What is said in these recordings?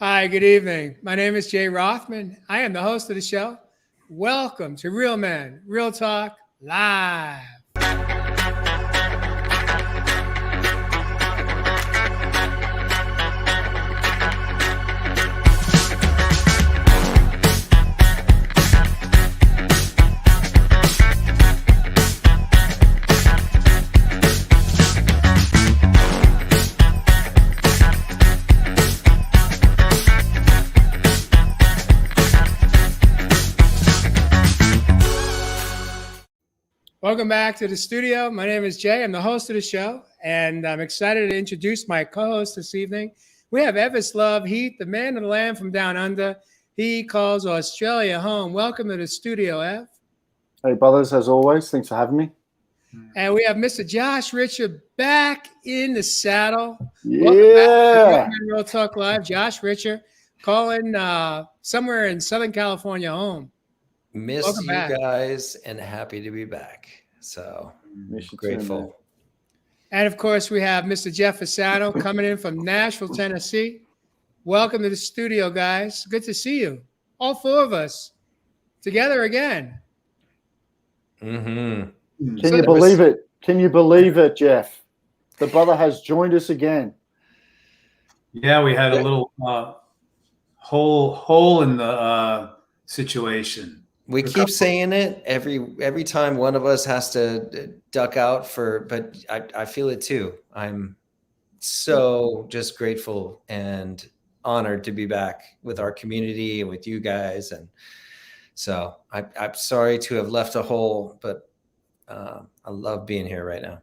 Hi, good evening. My name is Jay Rothman. I am the host of the show. Welcome to Real Men, Real Talk Live. Welcome back to the studio. My name is Jay. I'm the host of the show, and I'm excited to introduce my co-host this evening. We have Evislove Heath, the man of the land from down under. He calls Australia home. Welcome to the studio, Ev. Hey, brothers, as always. Thanks for having me. And we have Mr. Josh Richard back in the saddle. Yeah. Welcome back to Real Talk Live. Josh Richard calling somewhere in Southern California home. Missed you guys and happy to be back. So grateful. Too, and of course, we have Mr. Jeff Asano coming in from Nashville, Tennessee. Welcome to the studio, guys. Good to see you. All four of us together again. Mm-hmm. Can you believe it? Can you believe it, Jeff? The brother has joined us again. Yeah, we had a little hole in the situation. We keep saying it every time one of us has to duck out but I feel it too. I'm so just grateful and honored to be back with our community and with you guys. And so I'm sorry to have left a hole, but I love being here right now.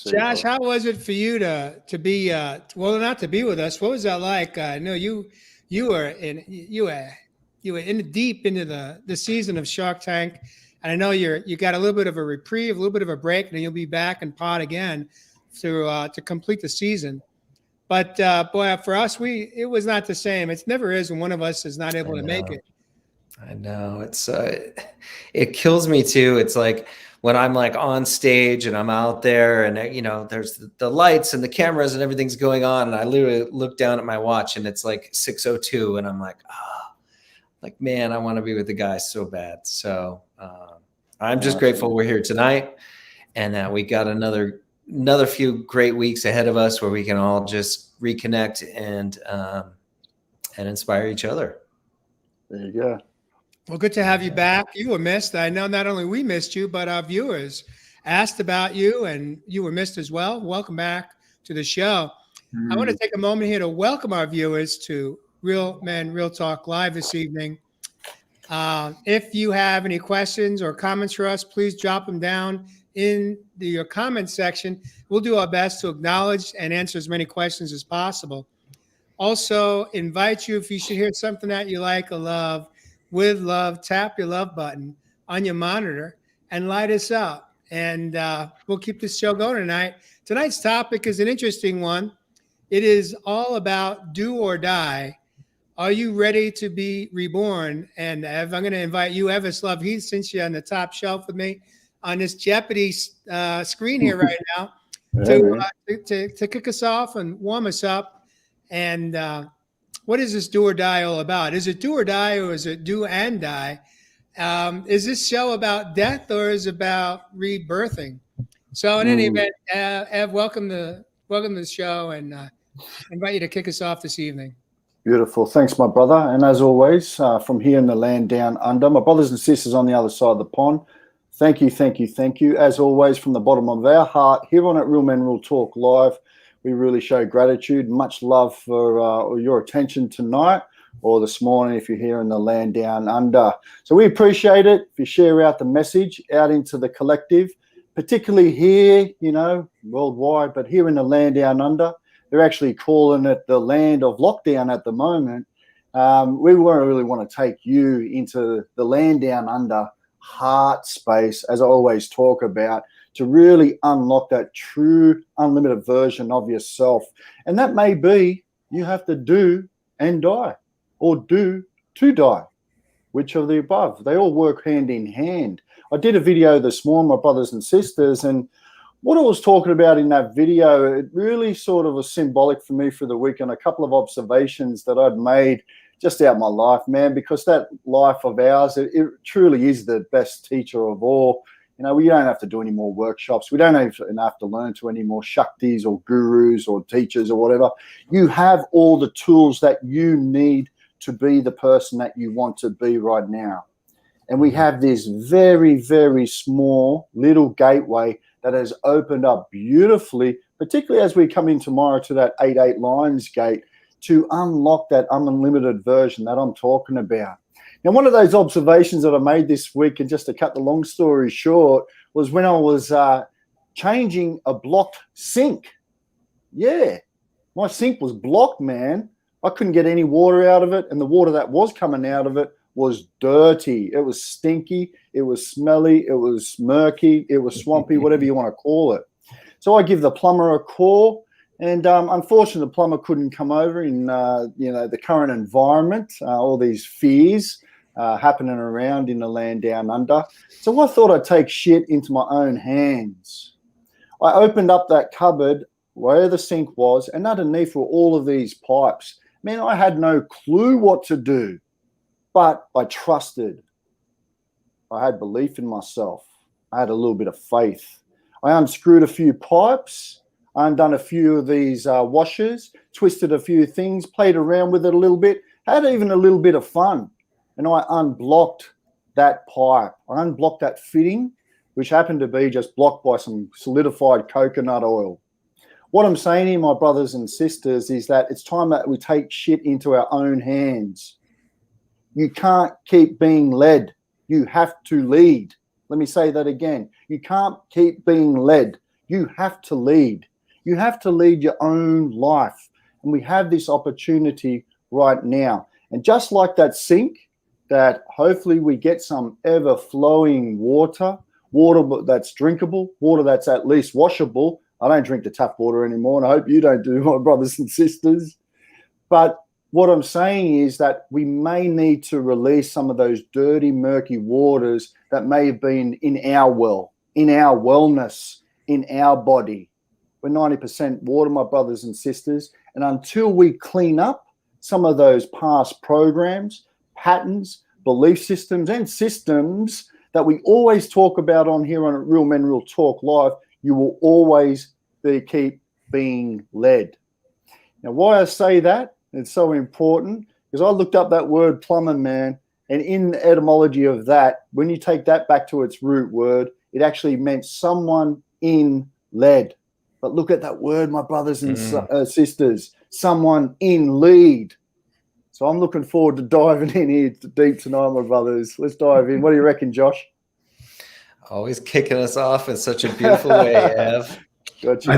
Josh, how was it for you to be not to be with us? What was that like? I know you were deep into the season of Shark Tank, and I know you got a little bit of a reprieve, a little bit of a break, and then you'll be back in pod again to complete the season. But boy, for us, it was not the same. It never is when one of us is not able to make it. I know it's it kills me too. It's like when I'm like on stage and I'm out there and there's the lights and the cameras and everything's going on, and I literally look down at my watch and it's like 6:02 and I'm like, like, man, I want to be with the guys so bad. So I'm just grateful we're here tonight and that we got another few great weeks ahead of us where we can all just reconnect and inspire each other. There you go. Well, good to have you back. You were missed. I know not only we missed you, but our viewers asked about you, and you were missed as well. Welcome back to the show. I want to take a moment here to welcome our viewers to Real Men, Real Talk Live this evening. If you have any questions or comments for us, please drop them down in your comment section. We'll do our best to acknowledge and answer as many questions as possible. Also, invite you, if you should hear something that you like or love, with love, tap your love button on your monitor and light us up. And we'll keep this show going tonight. Tonight's topic is an interesting one. It is all about do or die. Are you ready to be reborn? And Ev, I'm going to invite you, Evislove Heath, since you're on the top shelf with me on this Jeopardy screen here right now, to kick us off and warm us up. And what is this do or die all about? Is it do or die, or is it do and die? Is this show about death, or is it about rebirthing? So in any event, Ev, welcome to the show, and invite you to kick us off this evening. Beautiful. Thanks, my brother. And as always, from here in the land down under, my brothers and sisters on the other side of the pond, thank you, thank you, thank you. As always, from the bottom of our heart, here on at Real Men Real Talk Live, we really show gratitude. Much love for your attention tonight or this morning if you're here in the land down under. So we appreciate it if you share out the message out into the collective, particularly here, worldwide, but here in the land down under. They're actually calling it the land of lockdown at the moment. We really want to take you into the land down under heart space, as I always talk about, to really unlock that true unlimited version of yourself. And that may be you have to do and die, or do to die, which of the above. They all work hand in hand. I did a video this morning, my brothers and sisters, and what I was talking about in that video, it really sort of was symbolic for me for the week, and a couple of observations that I'd made just out my life, man, because that life of ours, it truly is the best teacher of all. You know, we don't have to do any more workshops. We don't even have to learn to any more Shaktis or gurus or teachers or whatever. You have all the tools that you need to be the person that you want to be right now. And we have this very, very small little gateway that has opened up beautifully, particularly as we come in tomorrow to that 8 Lions gate, to unlock that unlimited version that I'm talking about. Now, one of those observations that I made this week, and just to cut the long story short, was when I was changing a blocked sink. Yeah, my sink was blocked, man. I couldn't get any water out of it, and the water that was coming out of it was dirty. It was stinky. It was smelly. It was murky. It was swampy, whatever you want to call it. So I give the plumber a call, and unfortunately, the plumber couldn't come over in the current environment, all these fears happening around in the land down under. So I thought I'd take shit into my own hands. I opened up that cupboard where the sink was, and underneath were all of these pipes. Man, I had no clue what to do. But I trusted. I had belief in myself. I had a little bit of faith. I unscrewed a few pipes. I undone a few of these washers, twisted a few things, played around with it a little bit, had even a little bit of fun. And I unblocked that pipe. I unblocked that fitting, which happened to be just blocked by some solidified coconut oil. What I'm saying here, my brothers and sisters, is that it's time that we take shit into our own hands. You can't keep being led. You have to lead. Let me say that again. You can't keep being led. You have to lead. You have to lead your own life. And we have this opportunity right now. And just like that sink, that hopefully we get some ever-flowing water that's drinkable, water that's at least washable. I don't drink the tap water anymore, and I hope you don't do, my brothers and sisters. But what I'm saying is that we may need to release some of those dirty, murky waters that may have been in our well, in our wellness, in our body. We're 90% water, my brothers and sisters. And until we clean up some of those past programs, patterns, belief systems, and systems that we always talk about on here on Real Men Real Talk Live, you will always keep being led. Now, why I say that, it's so important, because I looked up that word plumber, man, and in the etymology of that, when you take that back to its root word, it actually meant someone in led. But look at that word, my brothers and sisters, someone in lead. So I'm looking forward to diving in here deep tonight, my brothers. Let's dive in. What do you reckon, Josh? Always kicking us off in such a beautiful way, Ev. Gotcha.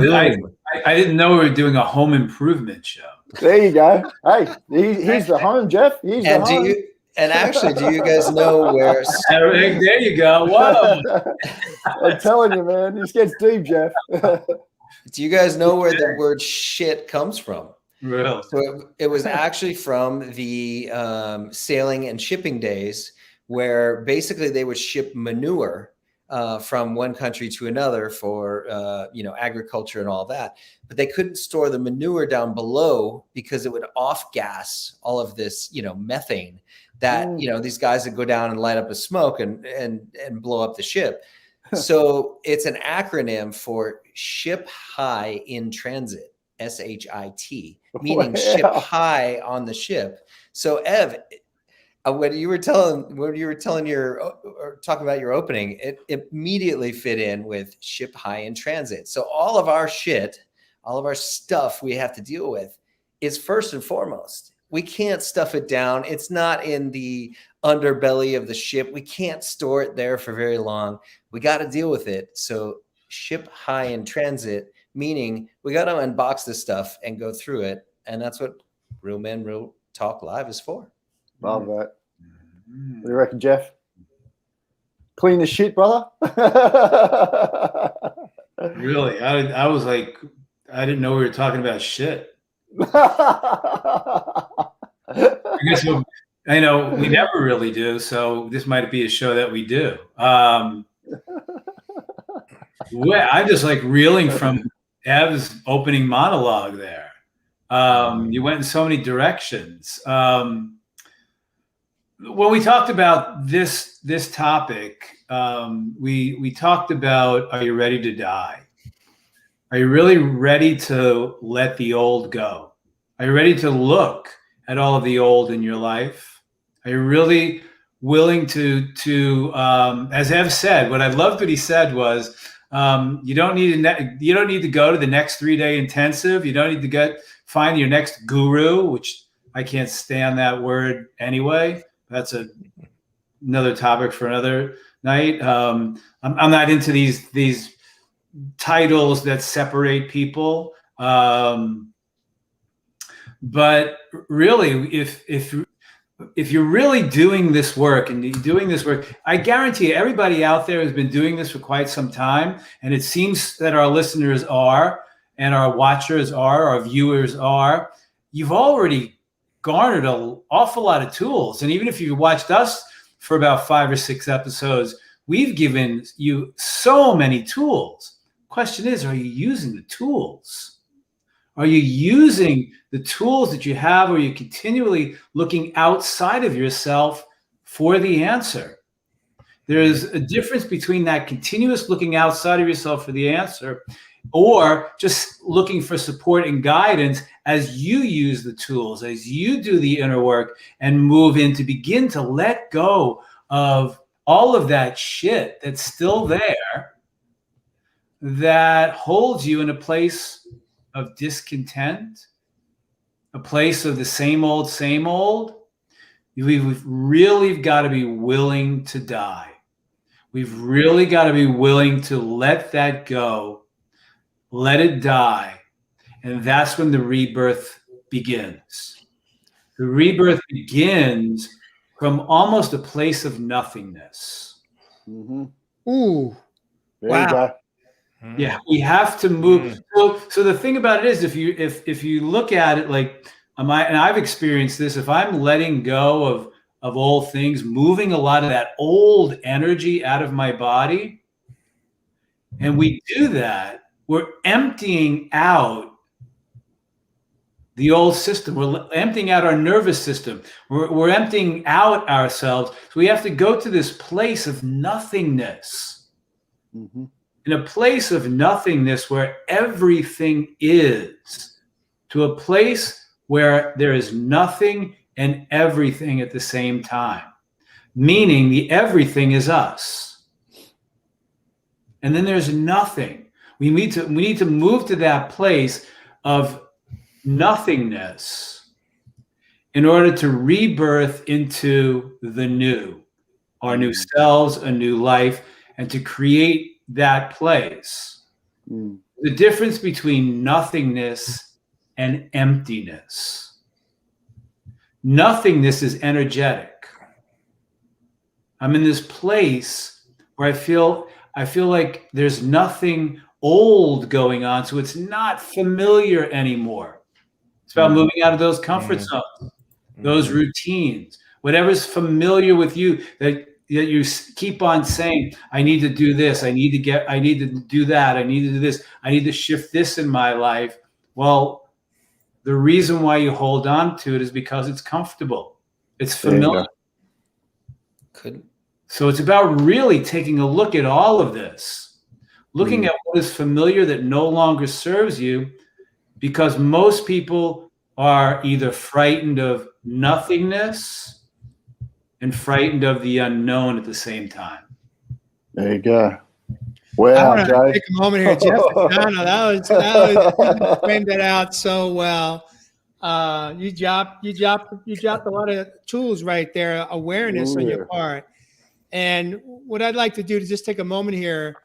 I didn't know we were doing a home improvement show. There you go. Hey, he's the home, Jeff. He's the home. Actually, do you guys know where? There you go. Whoa! I'm telling you, man, this gets deep, Jeff. Do you guys know where the word shit comes from? Really? So it was actually from the sailing and shipping days, where basically they would ship manure from one country to another for agriculture and all that, but they couldn't store the manure down below because it would off gas all of this methane that these guys would go down and light up a smoke and blow up the ship. So it's an acronym for ship high in transit, SHIT, meaning ship high on the ship. So Ev, when you were talking about your opening, it immediately fit in with ship high in transit. So all of our shit, all of our stuff we have to deal with is first and foremost. We can't stuff it down. It's not in the underbelly of the ship. We can't store it there for very long. We got to deal with it. So ship high in transit, meaning we got to unbox this stuff and go through it. And that's what Real Men Real Talk Live is for. Love that. What do you reckon, Jeff? Clean the shit, brother. Really? I was like, I didn't know we were talking about shit. I guess we never really do. So this might be a show that we do. I'm just like reeling from Ev's opening monologue there. You went in so many directions. When we talked about this topic, we talked about, are you ready to die? Are you really ready to let the old go? Are you ready to look at all of the old in your life? Are you really willing to as Ev said, what I loved what he said was, you don't need to go to the next 3-day intensive. You don't need to find your next guru, which I can't stand that word anyway. That's another topic for another night. I'm not into these titles that separate people. But really, if you're really doing this work and you're doing this work, I guarantee you, everybody out there has been doing this for quite some time. And it seems that our listeners are, and our watchers are, our viewers are. You've already garnered an awful lot of tools. And even if you watched us for about 5 or 6 episodes, we've given you so many tools. Question is, are you using the tools? Are you using the tools that you have, or are you continually looking outside of yourself for the answer? There is a difference between that continuous looking outside of yourself for the answer, or just looking for support and guidance as you use the tools, as you do the inner work and move in to begin to let go of all of that shit that's still there that holds you in a place of discontent, a place of the same old, same old. We've really got to be willing to die. We've really got to be willing to let that go, let it die. And that's when the rebirth begins. The rebirth begins from almost a place of nothingness. Mm-hmm. Ooh. There Wow. you go. Yeah, we have to move. So the thing about it is, if you look at it like, and I've experienced this, if I'm letting go of old things, moving a lot of that old energy out of my body, and we do that, we're emptying out the old system. We're emptying out our nervous system. We're emptying out ourselves. So we have to go to this place of nothingness. Mm-hmm. In a place of nothingness where everything is, to a place where there is nothing and everything at the same time, meaning the everything is us. And then there's nothing. We need to move to that place of nothingness in order to rebirth into the new, our new selves, a new life, and to create that place. The difference between nothingness and emptiness. Nothingness is energetic. I'm in this place where I feel like there's nothing old going on, so it's not familiar anymore. It's about moving out of those comfort zones, those routines, whatever's familiar with you that you keep on saying, I need to do this, I need to do that, I need to do this, I need to shift this in my life. Well, the reason why you hold on to it is because it's comfortable. It's familiar. So it's about really taking a look at all of this, looking at what is familiar that no longer serves you, because most people are either frightened of nothingness and frightened of the unknown at the same time. There you go. Wow, I want to Jay. take a moment here, Jeff. That was framed it out so well. You dropped a lot of tools right there, awareness on your part. And what I'd like to do is just take a moment here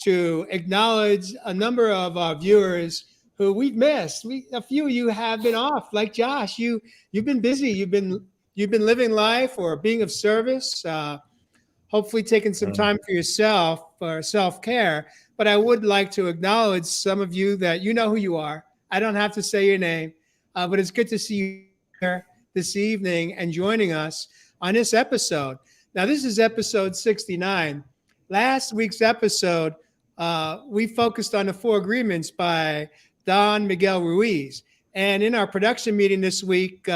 to acknowledge a number of our viewers who we've missed. A few of you have been off, like Josh. You've been busy. You've been living life or being of service. Hopefully taking some time for yourself for self-care. But I would like to acknowledge some of you that you know who you are. I don't have to say your name, but it's good to see you here this evening and joining us on this episode. Now, this is episode 69. Last week's episode we focused on the Four Agreements by Don Miguel Ruiz. And in our production meeting this week,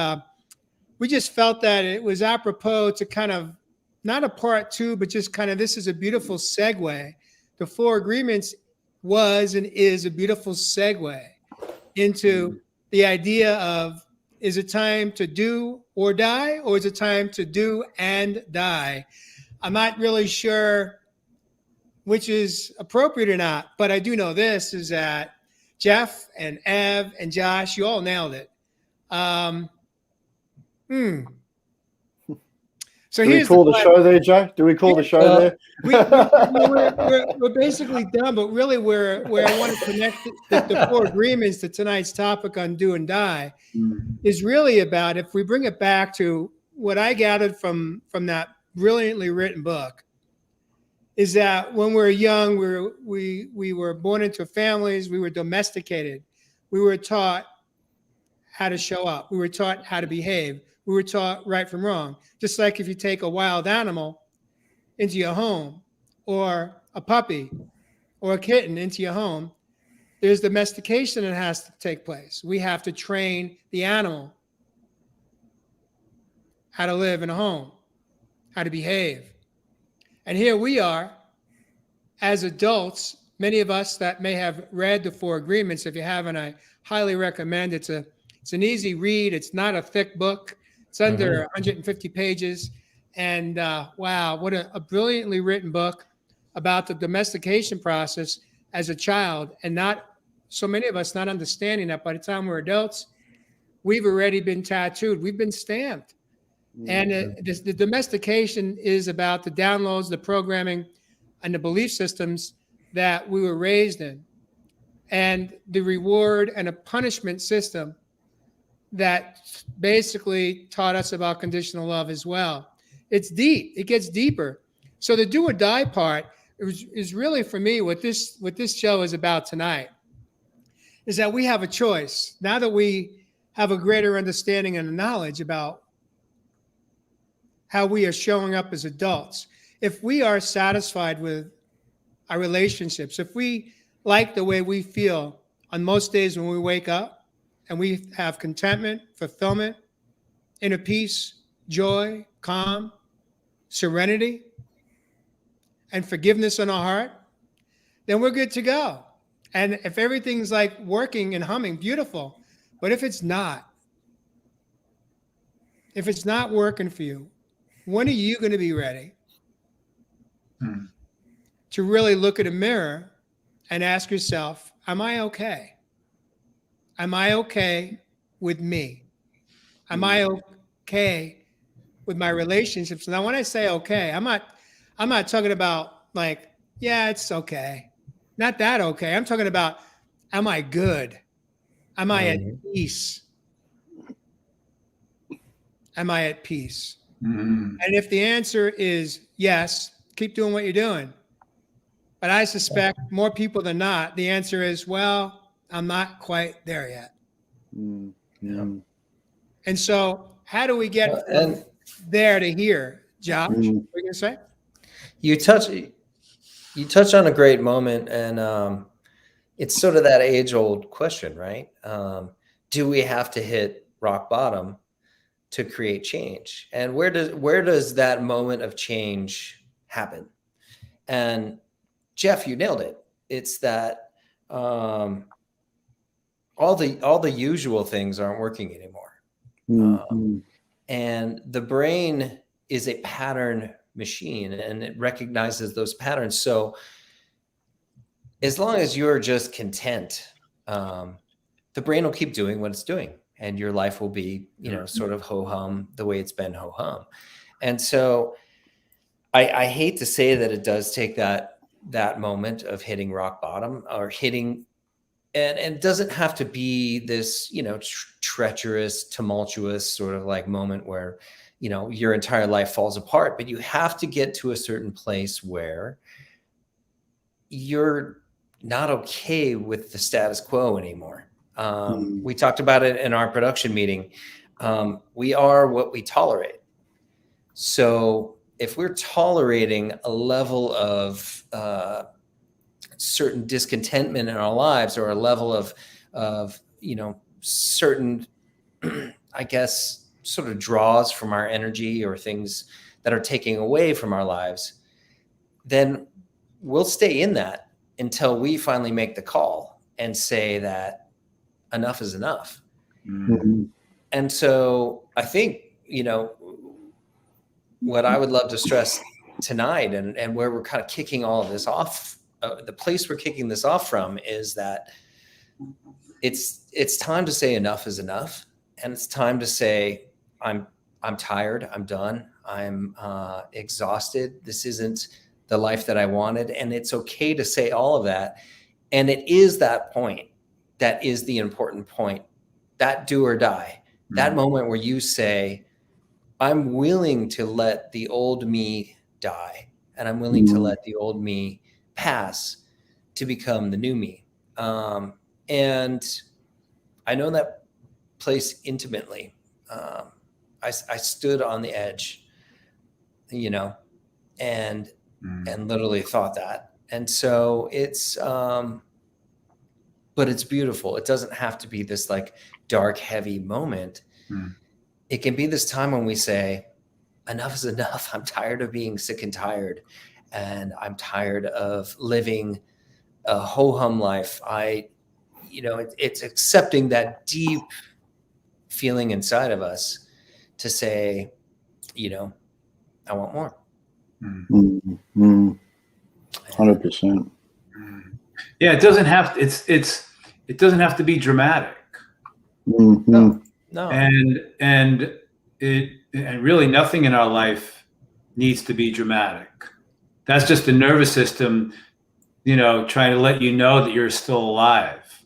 we just felt that it was apropos to kind of, not a part two, but just kind of, this is a beautiful segue. The Four Agreements was and is a beautiful segue into the idea of, is it time to do or die, or is it time to do and die? I'm not really sure which is appropriate or not, but I do know this, is that Jeff and Ev and Josh, you all nailed it. So do we call the show there, Joe? Do we call the show there? We're basically done, but really where I want to connect the Four Agreements to tonight's topic on do and die is really about, if we bring it back to what I gathered from that brilliantly written book, is that when we were young, we were born into families, we were domesticated, we were taught how to show up, we were taught how to behave, we were taught right from wrong. Just like if you take a wild animal into your home, or a puppy or a kitten into your home, there's domestication that has to take place. We have to train the animal how to live in a home, how to behave. And here we are as adults, many of us that may have read the Four Agreements. If you haven't, I highly recommend it. It's an easy read. It's not a thick book. It's under 150 pages. And wow, what a brilliantly written book about the domestication process as a child. And not so many of us not understanding that by the time we're adults, we've already been tattooed. We've been stamped. And the domestication is about the downloads, the programming, and the belief systems that we were raised in. And the reward and a punishment system that basically taught us about conditional love as well. It's deep. It gets deeper. So the do or die part is really, for me, what this show is about tonight, is that we have a choice. Now that we have a greater understanding and knowledge about how we are showing up as adults, if we are satisfied with our relationships, if we like the way we feel on most days when we wake up, and we have contentment, fulfillment, inner peace, joy, calm, serenity, and forgiveness in our heart, then we're good to go. And if everything's like working and humming, beautiful. But if it's not working for you, when are you going to be ready to really look at a mirror and ask yourself, am I okay? Am I okay with me? Am I okay with my relationships? Now, when I say okay, I'm not talking about like, yeah, it's okay. Not that okay. I'm talking about, am I good? Am I at peace? Am I at peace? And if the answer is yes, keep doing what you're doing. But I suspect more people than not, the answer is, well, I'm not quite there yet. And so how do we get from there to here, Josh? What are you going to say? You touch on a great moment, and it's sort of that age-old question, right? Do we have to hit rock bottom to create change? And where does that moment of change happen? And Jeff, you nailed it. It's that all the usual things aren't working anymore. And the brain is a pattern machine, and it recognizes those patterns. So as long as you're just content, the brain will keep doing what it's doing, and your life will be, sort of ho-hum the way it's been ho-hum. And so I hate to say that it does take that moment of hitting rock bottom, or hitting, and it doesn't have to be this, treacherous, tumultuous sort of like moment where, your entire life falls apart, but you have to get to a certain place where you're not okay with the status quo anymore. We talked about it in our production meeting. We are what we tolerate. So if we're tolerating a level of certain discontentment in our lives, or a level of certain, I guess, sort of draws from our energy, or things that are taking away from our lives, then we'll stay in that until we finally make the call and say that enough is enough. Mm-hmm. And so I think, what I would love to stress tonight, and where we're kind of kicking all of this off, the place we're kicking this off from, is that it's time to say enough is enough. And it's time to say, I'm tired. I'm done. I'm exhausted. This isn't the life that I wanted. And it's okay to say all of that. And it is that point that is the important point, that do or die, that moment where you say, I'm willing to let the old me die, and I'm willing to let the old me pass to become the new me. And I know that place intimately. I stood on the edge, and literally thought that. And so it's, but it's beautiful. It doesn't have to be this like dark, heavy moment. It can be this time when we say, enough is enough. I'm tired of being sick and tired. And I'm tired of living a ho-hum life. It's accepting that deep feeling inside of us to say, I want more. 100%. Yeah, it doesn't have to, it doesn't have to be dramatic. No. And really nothing in our life needs to be dramatic. That's just the nervous system, trying to let you know that you're still alive.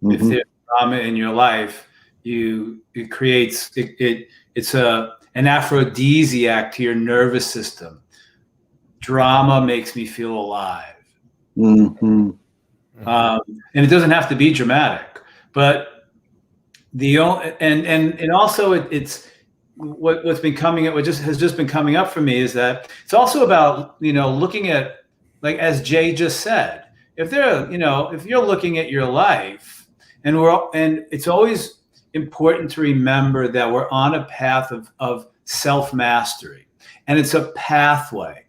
If there's drama in your life, it's an aphrodisiac to your nervous system. Drama makes me feel alive. And it doesn't have to be dramatic, but also it's what's been coming up, has just been coming up for me, is that it's also about, looking at, like, as Jay just said, if you're looking at your life, and it's always important to remember that we're on a path of self-mastery, and it's a pathway.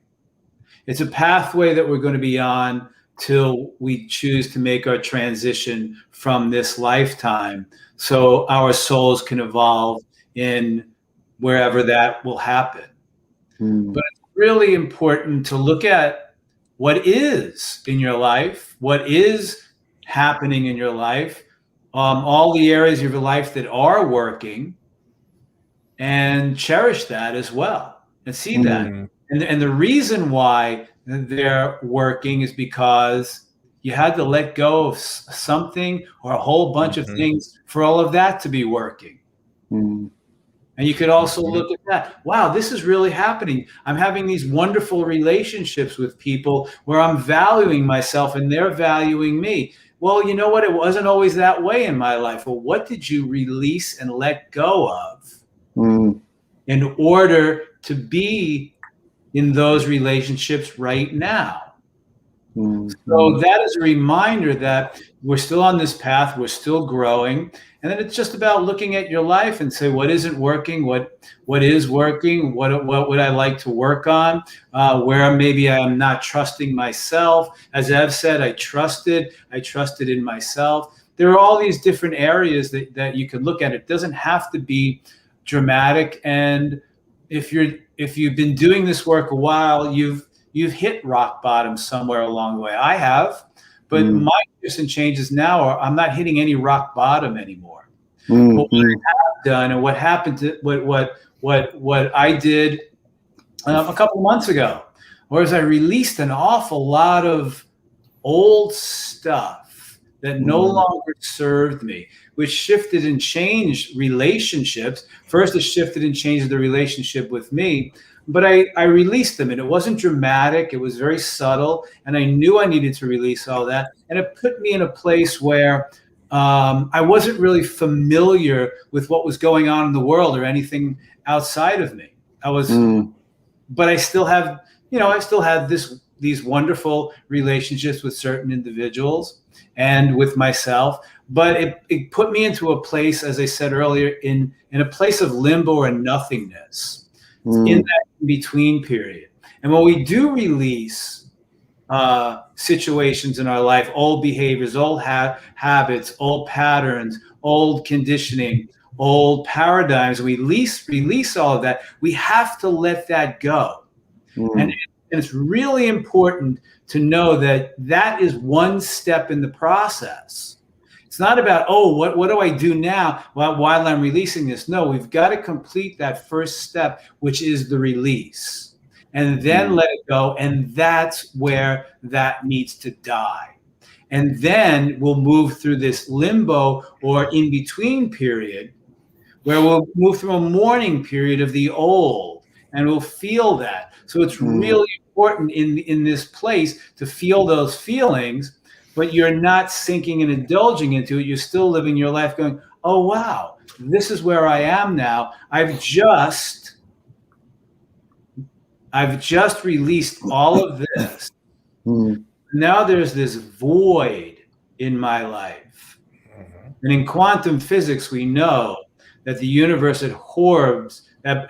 It's a pathway that we're going to be on till we choose to make our transition from this lifetime, so our souls can evolve in wherever that will happen. But it's really important to look at what is in your life, what is happening in your life, all the areas of your life that are working, and cherish that as well, and see that. And the reason why they're working is because you had to let go of something or a whole bunch of things for all of that to be working. And you could also look at that. Wow, this is really happening. I'm having these wonderful relationships with people where I'm valuing myself and they're valuing me. Well, you know what? It wasn't always that way in my life. Well, what did you release and let go of in order to be in those relationships right now? So that is a reminder that we're still on this path, we're still growing, and then it's just about looking at your life and say, what isn't working, what is working, what would I like to work on, where maybe I'm not trusting myself. As Ev said, I trusted in myself. There are all these different areas that you could look at. It doesn't have to be dramatic. And if you've been doing this work a while, you've hit rock bottom somewhere along the way. I have, but my shifts and changes now are I'm not hitting any rock bottom anymore. But what I have done, and what happened to what I did a couple of months ago, was I released an awful lot of old stuff that no longer served me, which shifted and changed relationships. First, it shifted and changed the relationship with me. But I released them, and it wasn't dramatic. It was very subtle, and I knew I needed to release all that. And it put me in a place where I wasn't really familiar with what was going on in the world or anything outside of me. I was, but I still have, I still had this these wonderful relationships with certain individuals and with myself. But it put me into a place, as I said earlier, in a place of limbo or nothingness, in that in-between period. And when we do release situations in our life, old behaviors, old habits, old patterns, old conditioning, old paradigms, we release all of that, we have to let that go. And it's really important to know that that is one step in the process. It's not about, oh, what do I do now while I'm releasing this? No, we've got to complete that first step, which is the release. And then let it go. And that's where that needs to die. And then we'll move through this limbo or in-between period where we'll move through a mourning period of the old, and we'll feel that. So it's really important in this place to feel those feelings, but you're not sinking and indulging into it. You're still living your life going, oh, wow, this is where I am now. I've just released all of this. Now there's this void in my life. And in quantum physics, we know that the universe absorbs that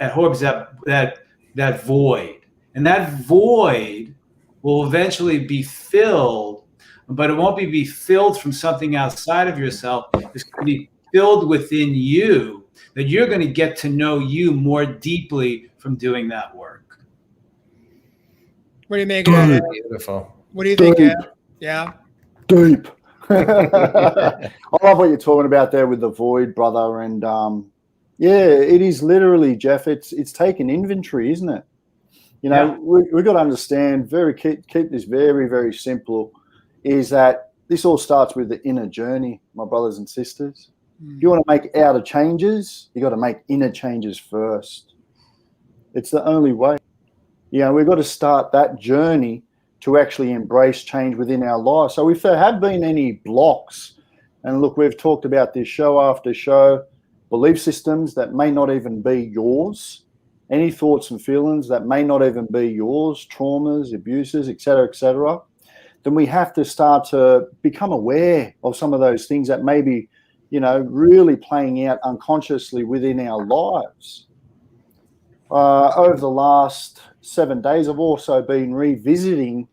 void. And that void will eventually be filled, but it won't be filled from something outside of yourself. It's going to be filled within you, that you're going to get to know you more deeply from doing that work. What do you make of that? Beautiful. What do you think? Yeah. Deep. I love what you're talking about there with the void, brother. And yeah, it is literally, Jeff. It's taking inventory, isn't it? You know, we've got to understand. Keep this very, very simple. Is that this all starts with the inner journey, my brothers and sisters. If you want to make outer changes, you got to make inner changes first. It's the only way. You know, we've got to start that journey to actually embrace change within our lives. So if there have been any blocks, and look, we've talked about this show after show, belief systems that may not even be yours, any thoughts and feelings that may not even be yours, traumas, abuses, etc., then we have to start to become aware of some of those things that may be, you know, really playing out unconsciously within our lives. Over the last 7 days, I've also been revisiting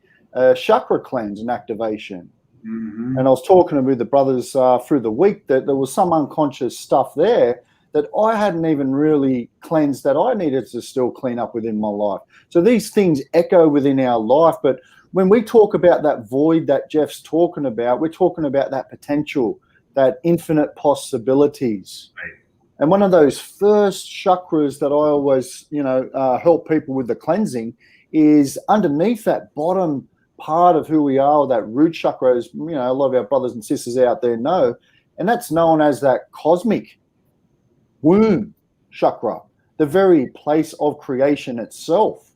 chakra cleanse and activation. And I was talking with the brothers through the week that there was some unconscious stuff there that I hadn't even really cleansed, that I needed to still clean up within my life. So these things echo within our life. But when we talk about that void that Jeff's talking about, we're talking about that potential, that infinite possibilities. Right. And one of those first chakras that I always, help people with the cleansing is underneath that bottom part of who we are, that root chakra, as a lot of our brothers and sisters out there know, and that's known as that cosmic womb chakra, the very place of creation itself.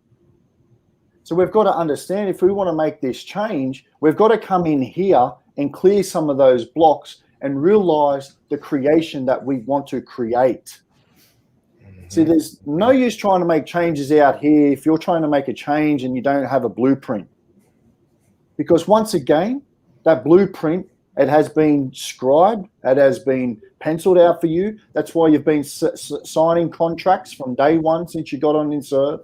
So we've got to understand, if we want to make this change, we've got to come in here and clear some of those blocks and realize the creation that we want to create. See, there's no use trying to make changes out here if you're trying to make a change and you don't have a blueprint. Because once again, that blueprint, it has been scribed, it has been penciled out for you. That's why you've been signing contracts from day one since you got on this earth.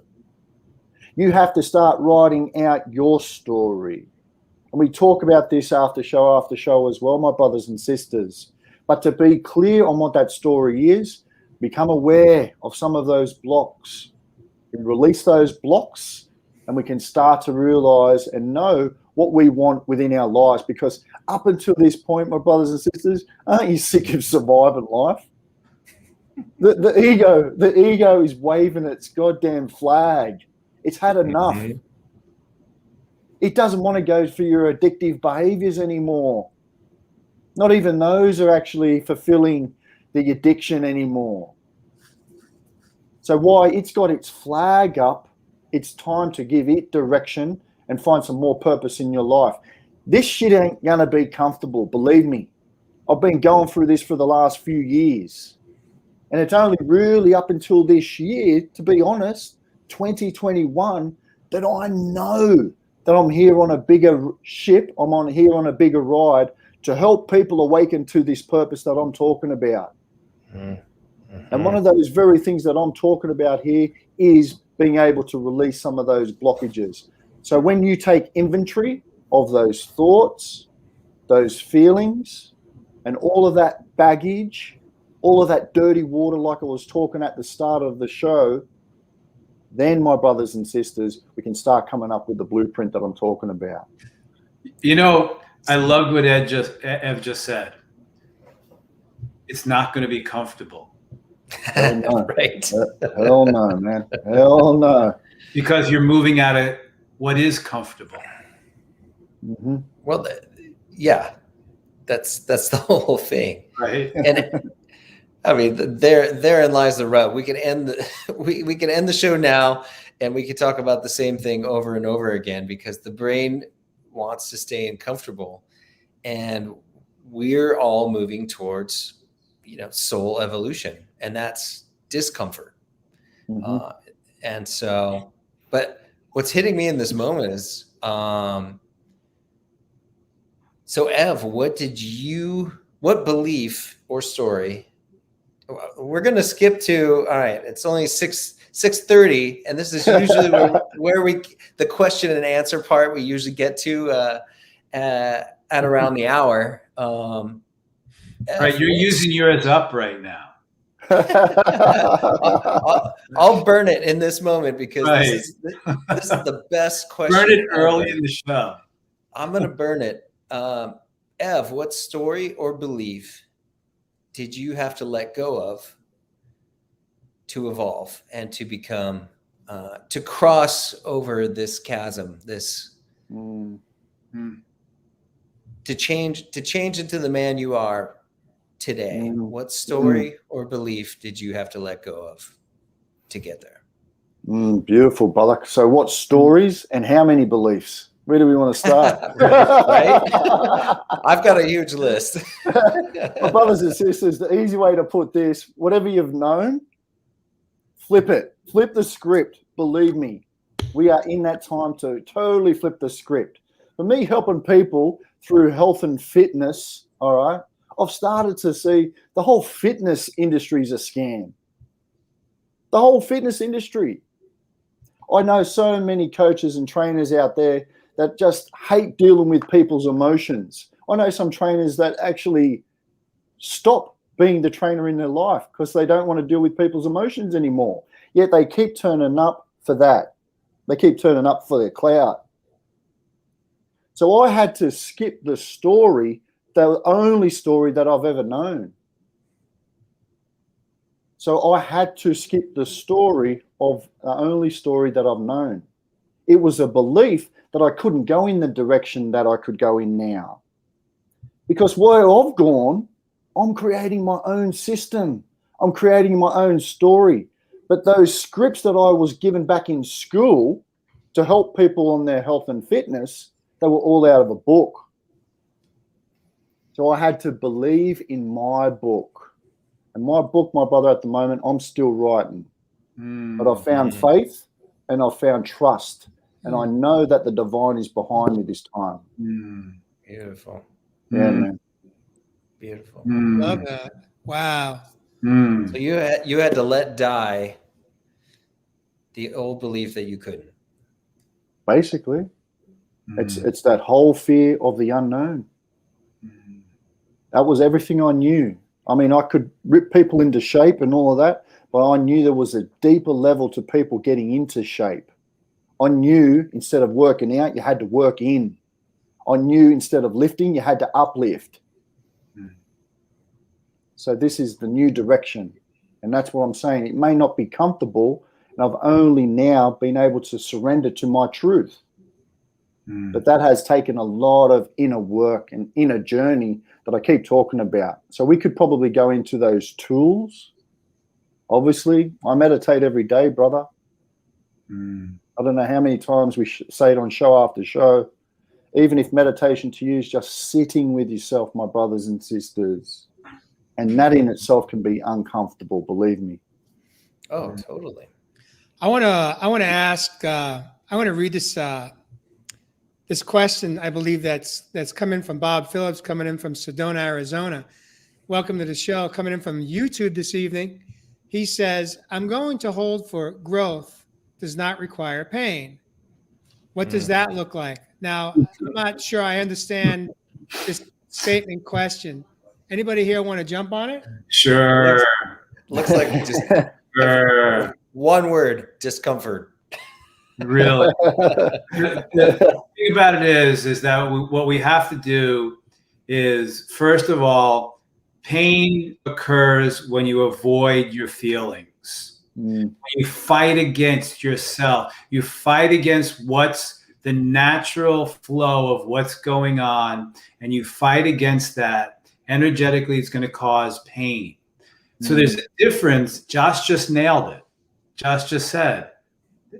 You have to start writing out your story. And we talk about this after show as well, my brothers and sisters. But to be clear on what that story is, become aware of some of those blocks. We release those blocks and we can start to realize and know what we want within our lives. Because up until this point, my brothers and sisters, aren't you sick of surviving life? The ego is waving its goddamn flag. It's had enough. It doesn't want to go for your addictive behaviors anymore. Not even those are actually fulfilling the addiction anymore. So why it's got its flag up, it's time to give it direction and find some more purpose in your life. This shit ain't going to be comfortable, believe me. I've been going through this for the last few years. And it's only really up until this year, to be honest, 2021, that I know that I'm here on a bigger ship. I'm here on a bigger ride to help people awaken to this purpose that I'm talking about. And one of those very things that I'm talking about here is being able to release some of those blockages. So when you take inventory of those thoughts, those feelings, and all of that baggage, all of that dirty water, like I was talking at the start of the show, then, my brothers and sisters, we can start coming up with the blueprint that I'm talking about. You know, I loved what Ev just said. It's not going to be comfortable. Hell no. Right. Hell no, man. Hell no. Because you're moving out of what is comfortable. Mm-hmm. Well, yeah, that's the whole thing. Right. And I mean, therein lies the rub. We can end we can end the show now, and we can talk about the same thing over and over again, because the brain wants to stay uncomfortable, and we're all moving towards, soul evolution, and that's discomfort. Mm-hmm. And so, but what's hitting me in this moment is, so Ev, what belief or story? We're going to skip to, all right, it's only 6:30, and this is usually where the question and answer part we usually get to at around the hour. Right, you're using yours up right now. I'll burn it in this moment, because Right. this is the best question. Burn it early in the show. I'm going to burn it. Ev, what story or belief did you have to let go of to evolve and to become, to cross over this chasm, to change into the man you are today? What story or belief did you have to let go of to get there? Beautiful, brother. So what stories and how many beliefs? Where do we want to start? Right? I've got a huge list. My brothers and sisters, the easy way to put this, whatever you've known, flip it. Flip the script. Believe me, we are in that time to totally flip the script. For me, helping people through health and fitness, all right, I've started to see the whole fitness industry is a scam. The whole fitness industry. I know so many coaches and trainers out there that just hate dealing with people's emotions. I know some trainers that actually stop being the trainer in their life because they don't want to deal with people's emotions anymore. Yet they keep turning up for that. They keep turning up for their clout. So I had to skip the story, the only story that I've ever known. So I had to skip the story of the only story that I've known. It was a belief that I couldn't go in the direction that I could go in now. Because where I've gone, I'm creating my own system. I'm creating my own story. But those scripts that I was given back in school to help people on their health and fitness, they were all out of a book. So I had to believe in my book. And my book, my brother, at the moment, I'm still writing. But I've found faith and I've found trust. And I know that the divine is behind me this time. Beautiful. Yeah, man. Beautiful. Love that. Wow. So you had to let die the old belief that you couldn't. Basically, it's that whole fear of the unknown. That was everything I knew. I mean, I could rip people into shape and all of that, but I knew there was a deeper level to people getting into shape. I knew instead of working out, you had to work in. I knew instead of lifting, you had to uplift. So this is the new direction. And that's what I'm saying. It may not be comfortable, and I've only now been able to surrender to my truth. But that has taken a lot of inner work and inner journey that I keep talking about. So we could probably go into those tools. Obviously, I meditate every day, brother. I don't know how many times we say it on show after show. Even if meditation to you is just sitting with yourself, my brothers and sisters. And that in itself can be uncomfortable, believe me. Oh, totally. I want to ask, I want to read this this question, I believe that's coming from Bob Phillips, coming in from Sedona, Arizona. Welcome to the show. Coming in from YouTube this evening. He says, I'm going to hold for growth does not require pain. What does that look like? Now, I'm not sure I understand this statement question. Anybody here want to jump on it? Sure. Looks like just Sure. one word: discomfort. Really. The thing about it is that what we have to do is, first of all, pain occurs when you avoid your feelings. When you fight against yourself, you fight against what's the natural flow of what's going on, and you fight against that. Energetically, it's going to cause pain. So there's a difference. Josh just nailed it. Josh just said,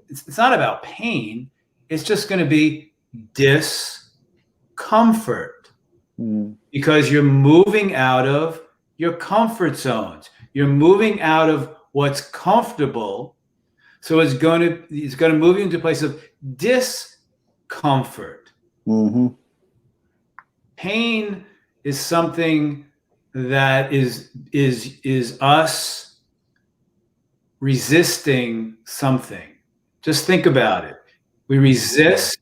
it's not about pain. It's just going to be discomfort because you're moving out of your comfort zones. You're moving out of what's comfortable. So it's going to move you into a place of discomfort. Pain is something that is us resisting something. Just think about it. We resist.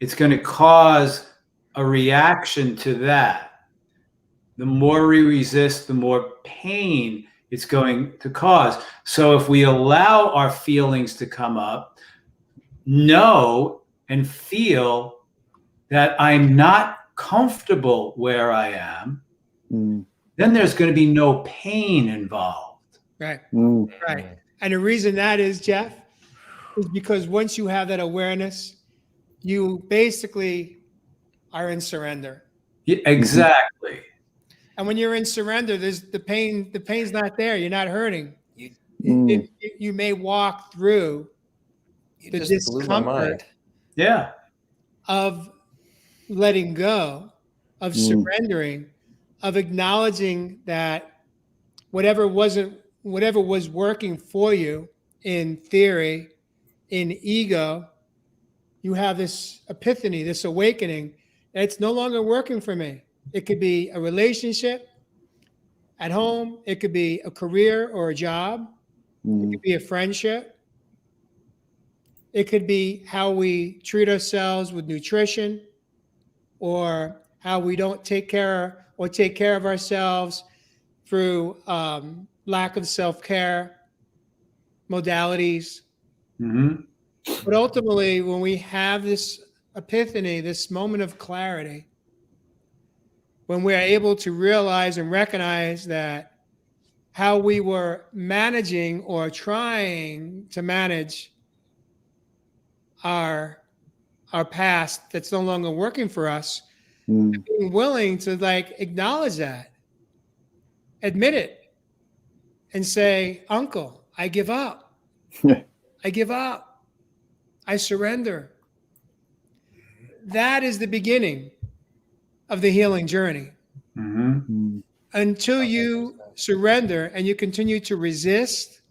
It's going to cause a reaction to that. The more we resist, the more pain it's going to cause. So if we allow our feelings to come up, know and feel that I'm not comfortable where I am, then there's going to be no pain involved. Right. Right. And the reason that is, Jeff, is because once you have that awareness, you basically are in surrender. Yeah, exactly. And when you're in surrender, there's the pain's not there. You're not hurting. You may walk through the discomfort of letting go, of surrendering, of acknowledging that whatever was working for you in theory, in ego, you have this epiphany, this awakening. It's no longer working for me. It could be a relationship at home. It could be a career or a job. It could be a friendship. It could be how we treat ourselves with nutrition, or how we don't take care of ourselves through lack of self-care modalities. But ultimately, when we have this epiphany, this moment of clarity, when we're able to realize and recognize that how we were managing or trying to manage our past that's no longer working for us, being willing to acknowledge that, admit it, and say, Uncle, I give up. I give up. I surrender. That is the beginning of the healing journey. Until you surrender and you continue to resist,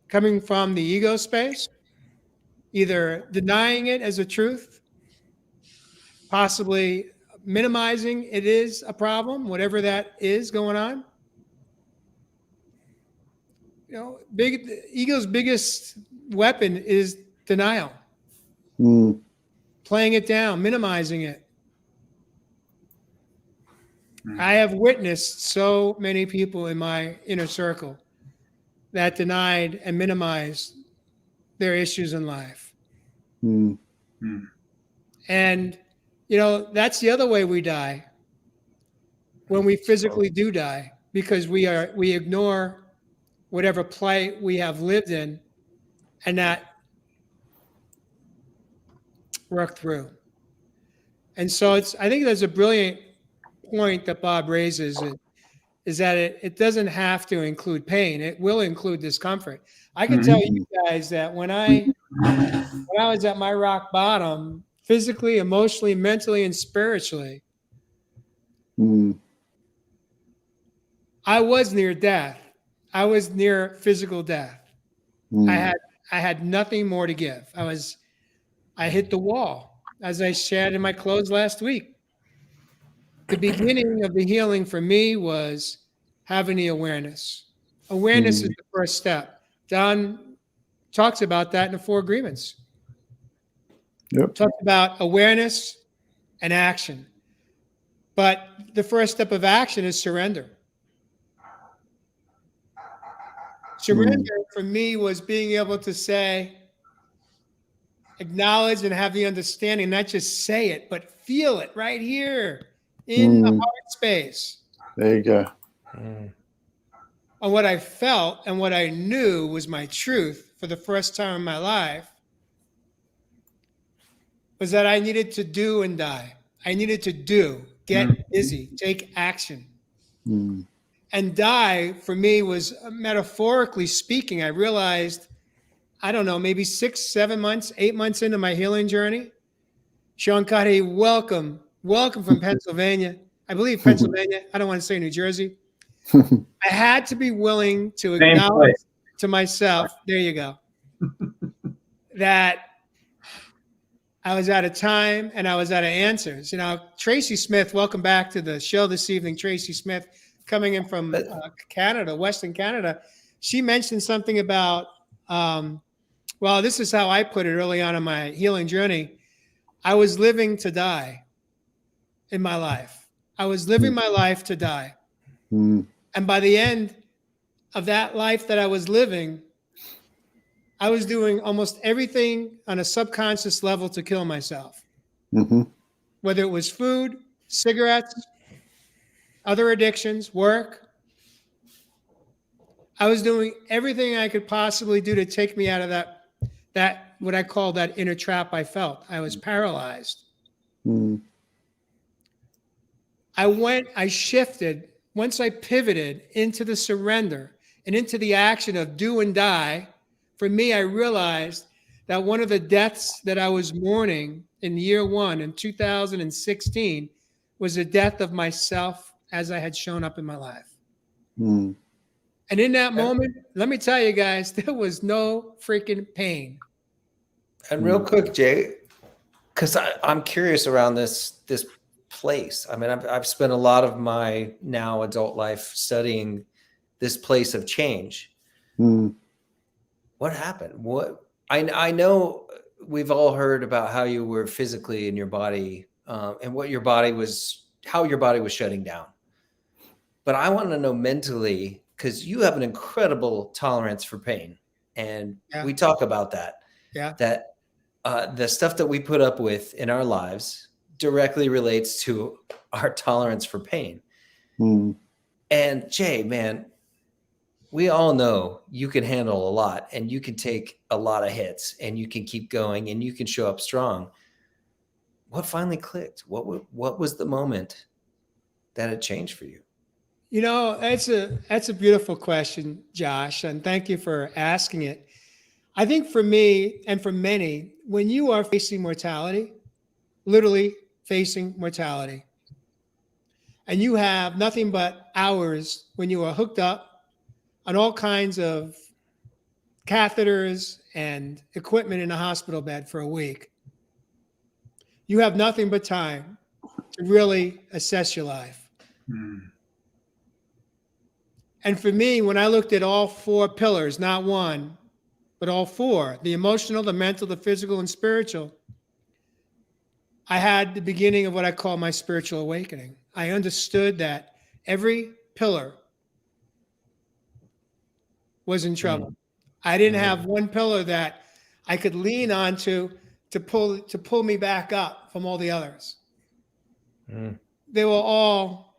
coming from the ego space, either denying it as a truth, possibly minimizing it is a problem, whatever that is going on. Ego's biggest weapon is denial, playing it down, minimizing it. I have witnessed so many people in my inner circle that denied and minimized their issues in life. And, that's the other way we die, when we physically do die, because we ignore whatever plight we have lived in and not work through. And so I think there's a brilliant point that Bob raises, is that it doesn't have to include pain. It will include discomfort. I can tell you guys that when I was at my rock bottom, physically, emotionally, mentally, and spiritually, I was near death. I was near physical death. I had nothing more to give. I hit the wall. as I shared in my close last week. The beginning of the healing for me was having the awareness. Awareness is the first step. Don talks about that in the 4 agreements. Yep. Talks about awareness and action. But the first step of action is surrender. Surrender for me was being able to say, acknowledge and have the understanding, not just say it, but feel it right here in the heart space. There you go. And what I felt and what I knew was my truth for the first time in my life was that I needed to do and die. I needed to do, get busy, take action. And die for me was, metaphorically speaking, I realized, I don't know, maybe 6, 7 months, 8 months into my healing journey. Sean Cuddy, welcome from Pennsylvania. I believe Pennsylvania. I don't want to say New Jersey. I had to be willing to acknowledge to myself, there you go, that I was out of time and I was out of answers. You know, Tracy Smith, welcome back to the show this evening. Tracy Smith, coming in from Canada, Western Canada. She mentioned something about, well, this is how I put it early on in my healing journey. I was living to die in my life. I was living my life to die. And by the end of that life that I was living, I was doing almost everything on a subconscious level to kill myself. Whether it was food, cigarettes, other addictions, work. I was doing everything I could possibly do to take me out of that what I call that inner trap I felt. I was paralyzed. I shifted, once I pivoted into the surrender and into the action of do and die. For me, I realized that one of the deaths that I was mourning in year 1 in 2016 was the death of myself as I had shown up in my life. And in that moment, let me tell you guys, there was no freaking pain. And real quick, Jay, because I'm curious around this place. I mean, I've spent a lot of my now adult life studying this place of change. What happened? What I know we've all heard about how you were physically in your body and what your body was, how your body was shutting down. But I want to know mentally, because you have an incredible tolerance for pain, and we talk about that. That the stuff that we put up with in our lives directly relates to our tolerance for pain. And Jay, man, we all know you can handle a lot and you can take a lot of hits and you can keep going and you can show up strong. What finally clicked? What was the moment that it changed for you? You know, that's a beautiful question, Josh, and thank you for asking it. I think for me and for many, when you are facing mortality, literally facing mortality, and you have nothing but hours when you are hooked up on all kinds of catheters and equipment in a hospital bed for a week, you have nothing but time to really assess your life. And for me, when I looked at all 4 pillars, not one, but all 4, the emotional, the mental, the physical, and spiritual, I had the beginning of what I call my spiritual awakening. I understood that every pillar was in trouble. I didn't have one pillar that I could lean on to pull me back up from all the others. They all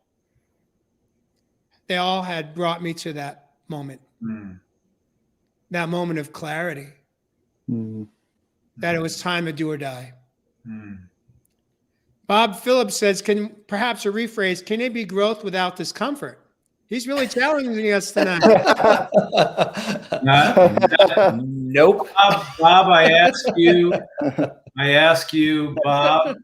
had brought me to that moment. That moment of clarity. That it was time to do or die. Bob Phillips says, perhaps a rephrase, can there be growth without discomfort? He's really challenging us tonight. Nope. Bob, I ask you, Bob,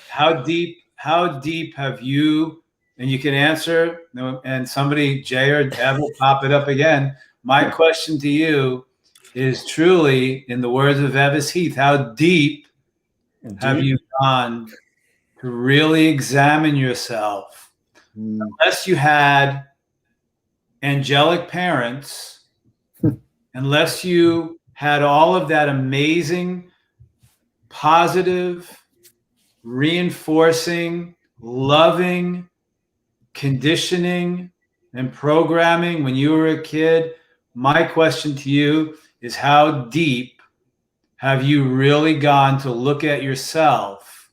how deep have you, and you can answer, and somebody, Jay or Deb, will pop it up again. My question to you is truly, in the words of Evis Heath, how deep have you gone to really examine yourself, unless you had angelic parents, unless you had all of that amazing, positive, reinforcing, loving conditioning and programming when you were a kid. My question to you is, how deep have you really gone to look at yourself,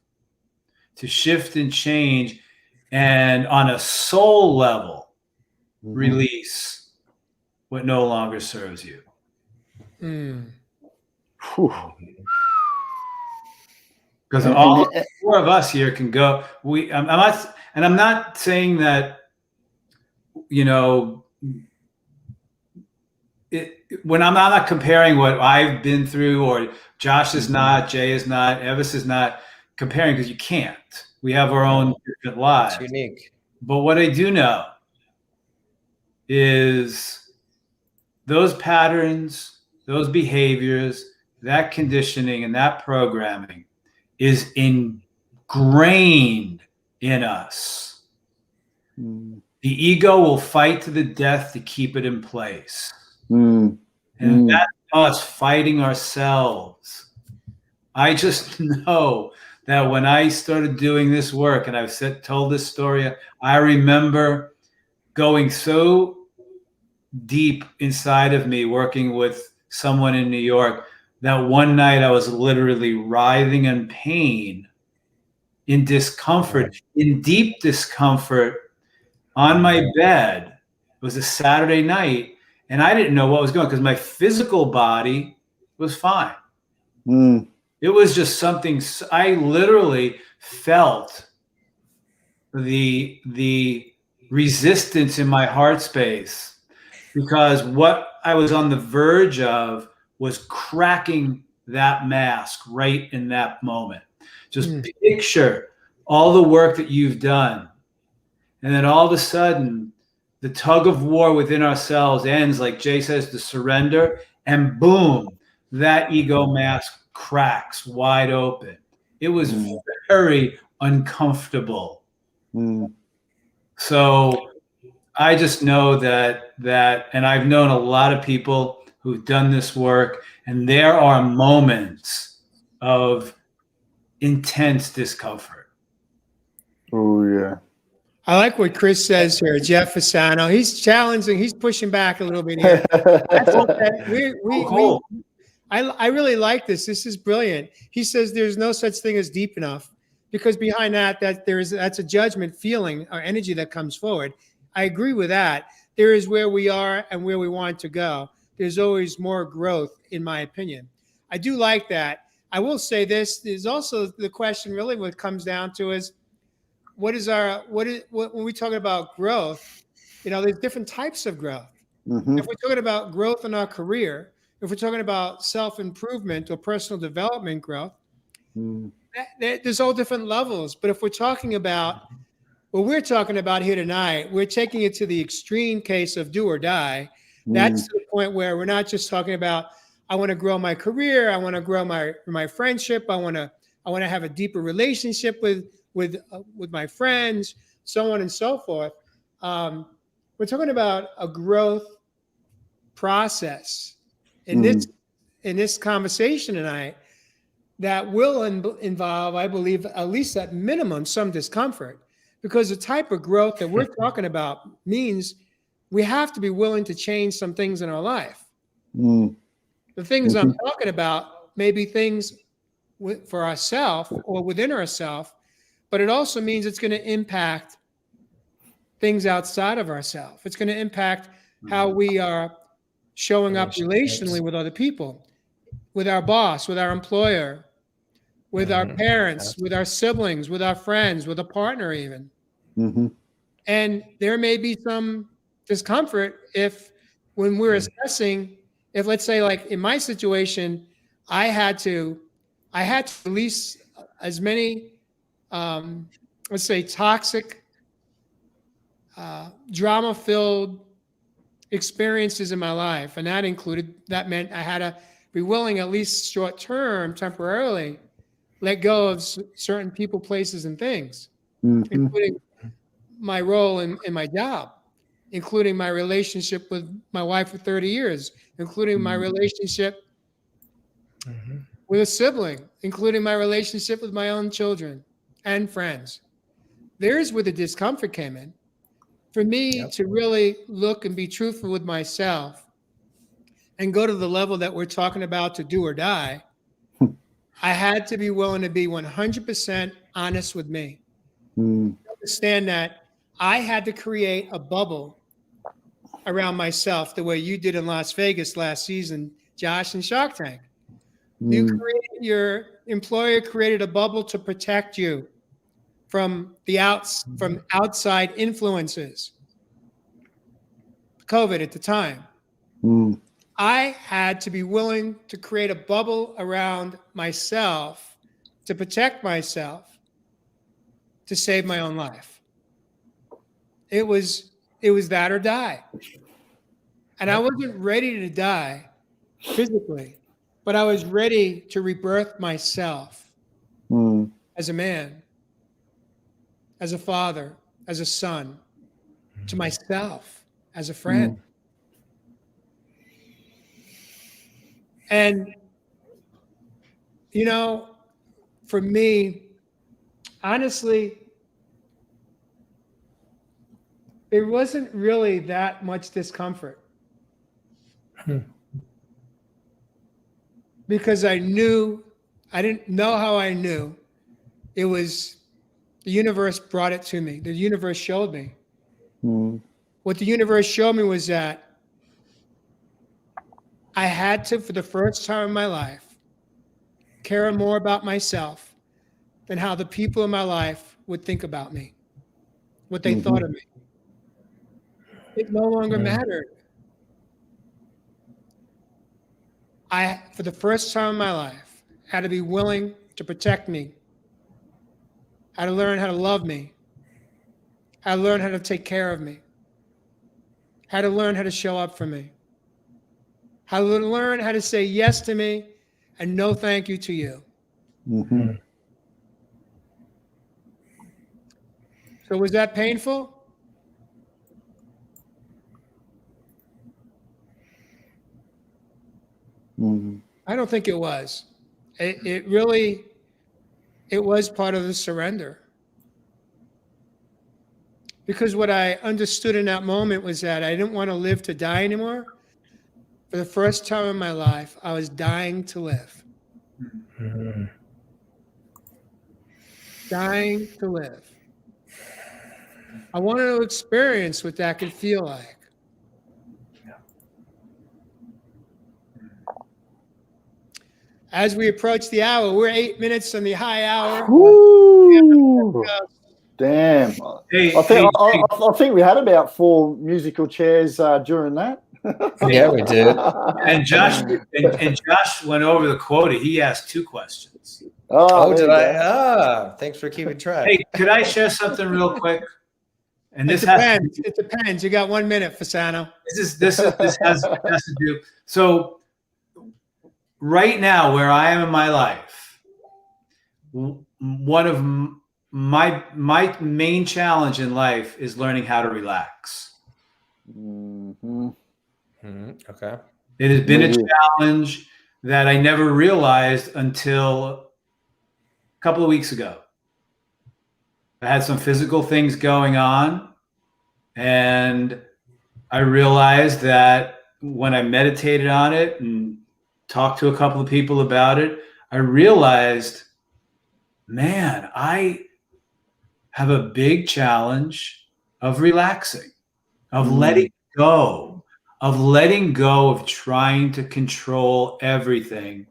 to shift and change, and on a soul level, release what no longer serves you? Because all four of us here can go. I'm not saying that, you know, when I'm not comparing what I've been through, or Josh is not, Jay is not, Evis is not, comparing, because you can't. We have our own different lives. It's unique. But what I do know is those patterns, those behaviors, that conditioning and that programming is ingrained in us. The ego will fight to the death to keep it in place. And that's us fighting ourselves. I just know that when I started doing this work, and I've told this story, I remember going so deep inside of me, working with someone in New York, that one night I was literally writhing in pain, in discomfort, in deep discomfort on my bed. It was a Saturday night, and I didn't know what was going on because my physical body was fine. It was just something. I literally felt the resistance in my heart space, because what I was on the verge of was cracking that mask right in that moment. Just picture all the work that you've done, and then all of a sudden the tug of war within ourselves ends, like Jay says, to surrender, and boom, that ego mask cracks wide open. It was very uncomfortable. So I just know that, and I've known a lot of people who've done this work, and there are moments of intense discomfort. Oh, yeah. I like what Chris says here, Jeff Fasano. He's challenging, he's pushing back a little bit here. I really like this. This is brilliant. He says there's no such thing as deep enough, because behind that's a judgment feeling or energy that comes forward. I agree with that. There is where we are and where we want to go. There's always more growth, in my opinion. I do like that. I will say this, there's also the question, really what it comes down to is, when we're talking about growth, you know, there's different types of growth. If we're talking about growth in our career, if we're talking about self-improvement or personal development growth, there's all different levels. But if we're talking about what we're talking about here tonight, we're taking it to the extreme case of do or die. That's the point where we're not just talking about, I want to grow my career, I want to grow my friendship, I want to have a deeper relationship with my friends, so on and so forth. We're talking about a growth process in this conversation tonight that will involve, I believe, at least at minimum, some discomfort, because the type of growth that we're talking about means we have to be willing to change some things in our life. The things I'm talking about may be things for ourselves or within ourselves, but it also means it's going to impact things outside of ourselves. It's going to impact how we are showing up relationally with other people, with our boss, with our employer, with our parents, with our siblings, with our friends, with a partner even. And there may be some discomfort when we're assessing, if, let's say, like in my situation, I had to release as many let's say toxic, drama-filled experiences in my life. And that meant I had to be willing, at least short-term, temporarily, let go of certain people, places, and things, Mhm. including my role in my job, including my relationship with my wife for 30 years, including my relationship with a sibling, including my relationship with my own children and friends. There's where the discomfort came in. For me to really look and be truthful with myself and go to the level that we're talking about to do or die, I had to be willing to be 100% honest with me. Mm. Understand that I had to create a bubble around myself the way you did in Las Vegas last season, Josh, and Shark Tank. Your employer created a bubble to protect you from from outside influences. COVID at the time. Mm. I had to be willing to create a bubble around myself to protect myself, to save my own life. It was that or die. And I wasn't ready to die physically, but I was ready to rebirth myself as a man, as a father, as a son, to myself, as a friend. And, you know, for me, honestly, there wasn't really that much discomfort. Because I didn't know how I knew. It was the universe brought it to me. The universe showed me. What the universe showed me was that I had to, for the first time in my life, care more about myself than how the people in my life would think about me, what they thought of me. It no longer mattered. I, for the first time in my life, had to be willing to protect me, had to learn how to love me, had to learn how to take care of me, had to learn how to show up for me, had to learn how to say yes to me and no thank you to you. So was that painful? I don't think it was. It really, it was part of the surrender. Because what I understood in that moment was that I didn't want to live to die anymore. For the first time in my life, I was dying to live. Dying to live. I wanted to experience what that could feel like. As we approach the hour, we're 8 minutes on the high hour. Woo! Damn. Hey, I think we had about 4 musical chairs during that. Yeah, we did. And Josh went over the quota. He asked 2 questions. Oh, did I? Thanks for keeping track. Hey, could I share something real quick? And It depends. It depends. You got 1 minute, Fasano. This has to do. So right now, where I am in my life, one of my main challenge in life is learning how to relax. Okay. It has been a challenge that I never realized until a couple of weeks ago. I had some physical things going on, and I realized that when I meditated on it and talked to a couple of people about it, I realized, man, I have a big challenge of relaxing, of letting go of trying to control everything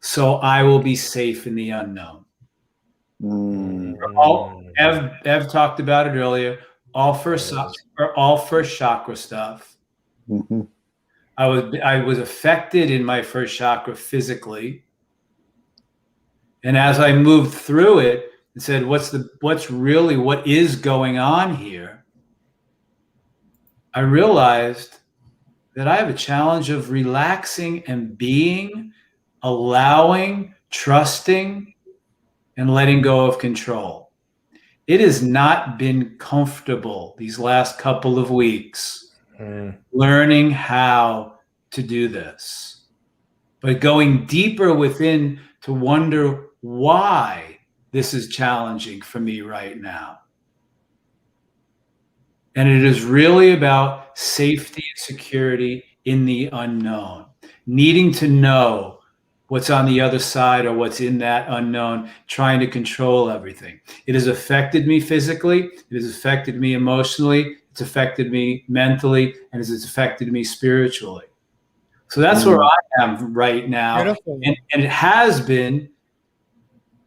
so I will be safe in the unknown. Ev talked about it earlier, all first chakra stuff. I was affected in my first chakra physically. And as I moved through it and said, what is going on here? I realized that I have a challenge of relaxing and allowing trusting and letting go of control. It has not been comfortable these last couple of weeks learning how to do this, but going deeper within to wonder why this is challenging for me right now. And it is really about safety and security in the unknown, needing to know what's on the other side or what's in that unknown, trying to control everything. It has affected me physically. It has affected me emotionally. It's affected me mentally, and it's affected me spiritually. So that's where I am right now. And it has been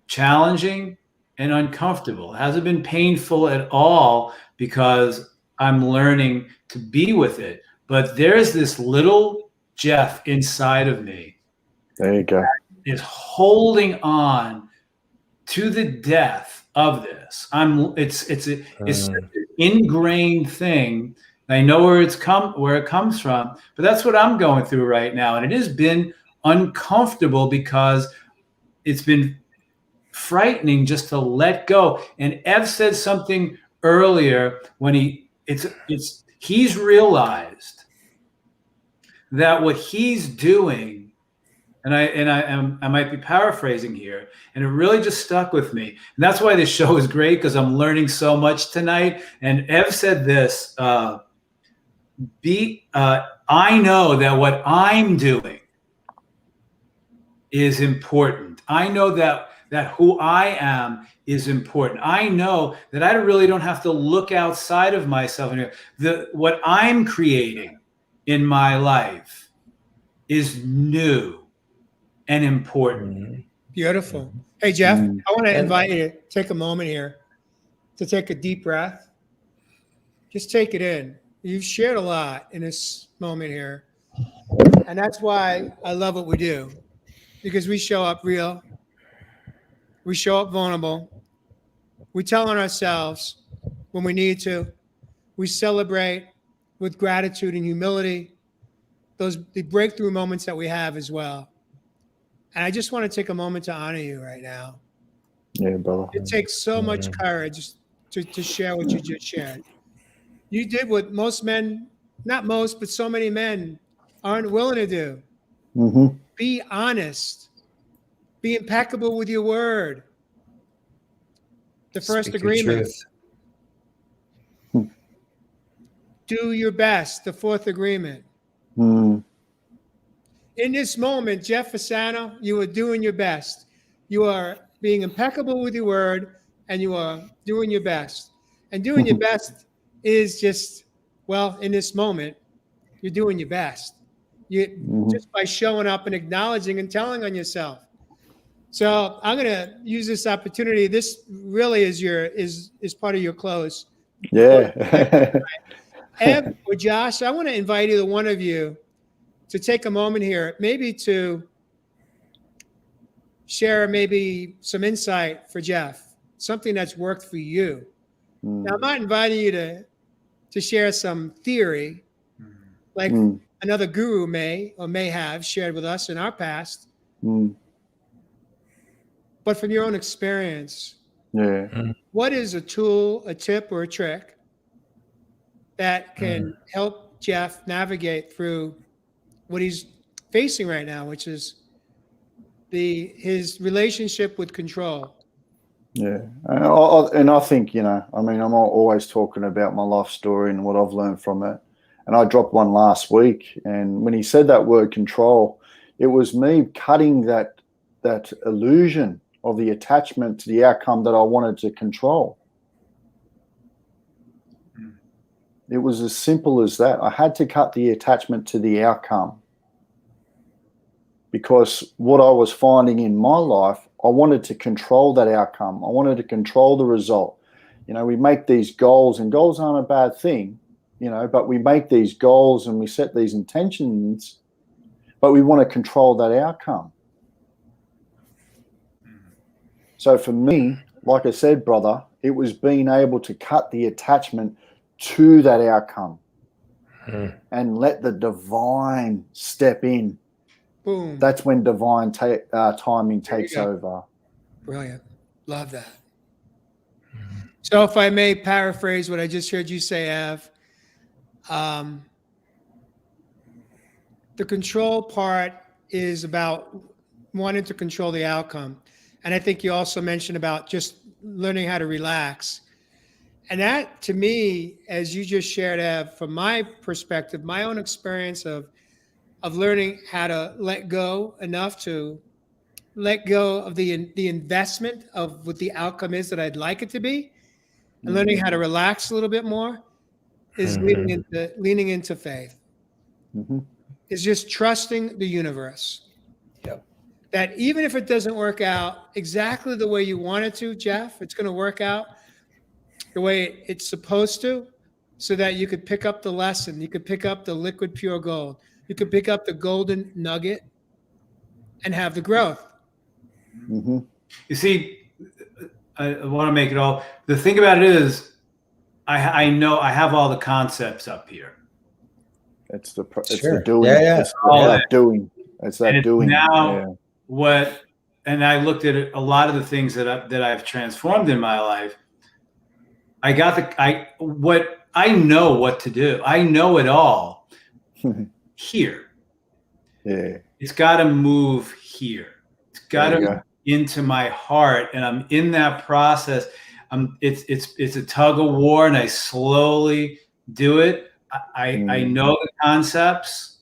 challenging and uncomfortable. It hasn't been painful at all because I'm learning to be with it. But there's this little Jeff inside of me. There you go. Is holding on to the death of this. It's an ingrained thing. I know where it comes from, but that's what I'm going through right now. And it has been uncomfortable because it's been frightening just to let go. And Ev said something earlier when he's realized that what he's doing, and I might be paraphrasing here, and it really just stuck with me. And that's why this show is great, because I'm learning so much tonight. And Ev said this, I know that what I'm doing is important. I know that who I am is important. I know that I really don't have to look outside of myself. What I'm creating in my life is new and important. Beautiful. Hey, Jeff, I want to invite you to take a moment here to take a deep breath. Just take it in. You've shared a lot in this moment here. And that's why I love what we do, because we show up real. We show up vulnerable. We tell on ourselves when we need to. We celebrate with gratitude and humility the breakthrough moments that we have as well. And I just want to take a moment to honor you right now. Yeah, brother. It takes so much courage to share what you just shared. You did what most men, not most, but so many men aren't willing to do. Mm-hmm. Be honest. Be impeccable with your word. The first agreement. Do your best. The fourth agreement. In this moment, Jeff Fasano, you are doing your best. You are being impeccable with your word, and you are doing your best. And doing your best is just, well, in this moment, you're doing your best. Just by showing up and acknowledging and telling on yourself. So I'm going to use this opportunity. This really is part of your close. Yeah. Ev or Josh, I want to invite either one of you to take a moment here, maybe to share maybe some insight for Jeff, something that's worked for you. Now, I'm not inviting you to share some theory like another guru may have shared with us in our past, but from your own experience, what is a tool, a tip, or a trick that can help Jeff navigate through what he's facing right now, which is his relationship with control? Yeah. And I think, I'm always talking about my life story and what I've learned from it. And I dropped one last week. And when he said that word control, it was me cutting that illusion of the attachment to the outcome that I wanted to control. It was as simple as that. I had to cut the attachment to the outcome, because what I was finding in my life, I wanted to control that outcome. I wanted to control the result. We make these goals, and goals aren't a bad thing, but we make these goals and we set these intentions, but we want to control that outcome. So for me, like I said, brother, it was being able to cut the attachment to that outcome and let the divine step in Boom. That's when divine timing takes go. over. Brilliant. Love that. So if I may paraphrase what I just heard you say, Av, the control part is about wanting to control the outcome. And I think you also mentioned about just learning how to relax. And that, to me, as you just shared, Av, from my perspective, my own experience of learning how to let go enough to let go of the investment of what the outcome is that I'd like it to be, and learning how to relax a little bit more is leaning into faith. Is just trusting the universe. Yep. That even if it doesn't work out exactly the way you want it to, Jeff, it's going to work out the way it's supposed to, so that you could pick up the lesson. You could pick up the liquid pure gold. You could pick up the golden nugget and have the growth. You see, I want to make it all. The thing about it is, I know I have all the concepts up here. It's the Sure. doing. Yeah. It's that doing. It's that doing. Now, and I looked at a lot of the things that I've transformed in my life. I know what to do. I know it all here. Yeah. It's got to move here. It's got to move into my heart, and I'm in that process. It's a tug of war, and I slowly do it. I know the concepts.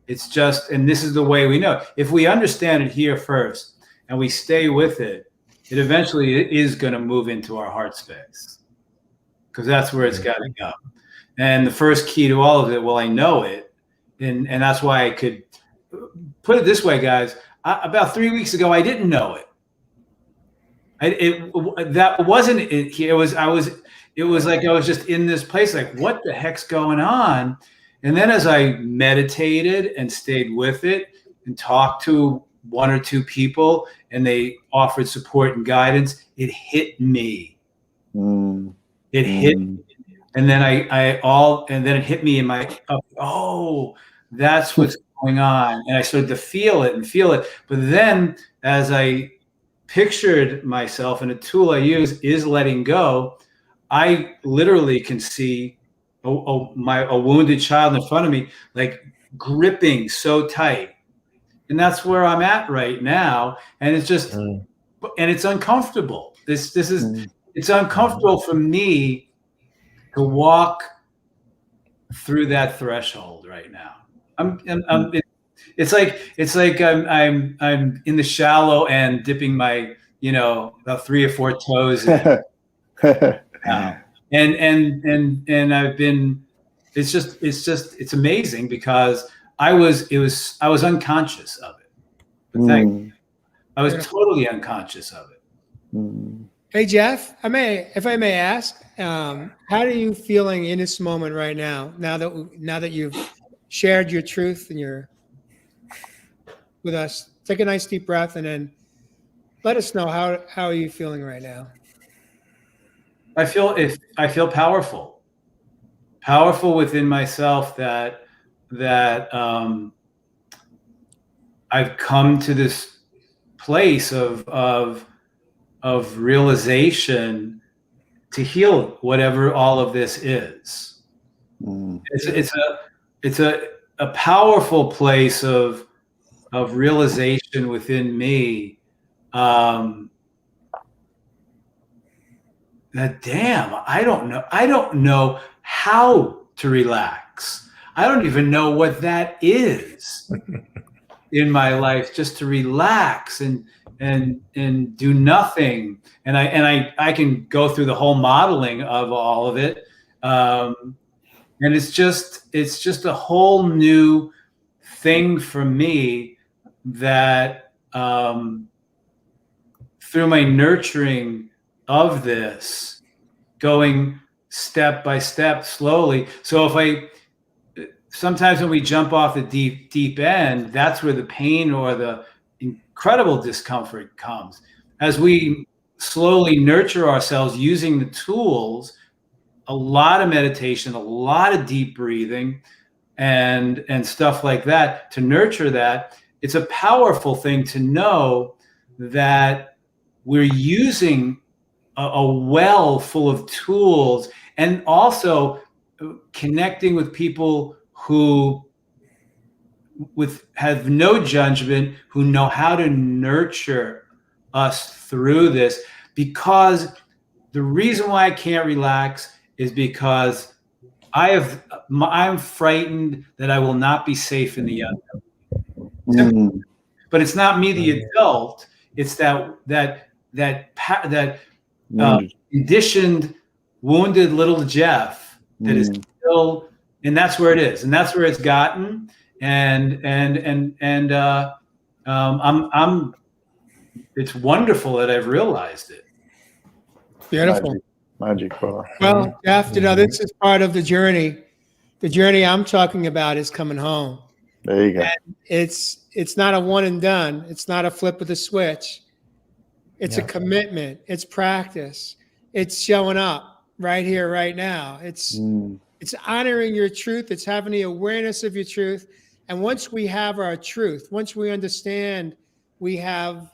It's just, and this is the way we know. If we understand it here first and we stay with it, it eventually is going to move into our heart space, because that's where it's got to go. And the first key to all of it, well, I know it. And that's why I could put it this way, guys. About 3 weeks ago, I didn't know it. That wasn't it. It was like I was just in this place, like, what the heck's going on? And then as I meditated and stayed with it and talked to one or two people, and they offered support and guidance, it hit me. It hit me. And then and then it hit me in my, oh, that's what's going on. And I started to feel it. But then as I pictured myself, and a tool I use is letting go, I literally can see a wounded child in front of me, like gripping so tight. And that's where I'm at right now. And it's just, and it's uncomfortable. It's uncomfortable for me to walk through that threshold right now. It's like I'm in the shallow end, dipping my, about 3 or 4 toes in. And I've been, it's amazing, because I was unconscious of it. But I was totally unconscious of it. Hey, Jeff, if I may ask, how are you feeling in this moment right now? Now that you've shared your truth and with us, take a nice deep breath, and then let us know how are you feeling right now. I feel powerful within myself, that I've come to this place of realization to heal whatever all of this is. It's a powerful place of realization within me, that damn, I don't know how to relax. I don't even know what that is in my life, just to relax and do nothing. And I can go through the whole modeling of all of it. And it's just a whole new thing for me, that through my nurturing of this, going step by step, slowly. So sometimes when we jump off the deep end, that's where the pain or the incredible discomfort comes. As we slowly nurture ourselves using the tools, a lot of meditation, a lot of deep breathing, and stuff like that to nurture that, it's a powerful thing to know that we're using a well full of tools, and also connecting with people who have no judgment, who know how to nurture us through this. Because the reason why I can't relax is because I'm frightened that I will not be safe in the unknown. But it's not me, the adult. It's that conditioned, wounded little Jeff that is still, and that's where it is, and that's where it's gotten. It's wonderful that I've realized it. Beautiful. Magic, brother. Well, Jeff, this is part of the journey. The journey I'm talking about is coming home. There you go. And it's not a one and done. It's not a flip of the switch. It's a commitment. It's practice. It's showing up right here, right now. It's honoring your truth. It's having the awareness of your truth. And once we have our truth, once we understand, we have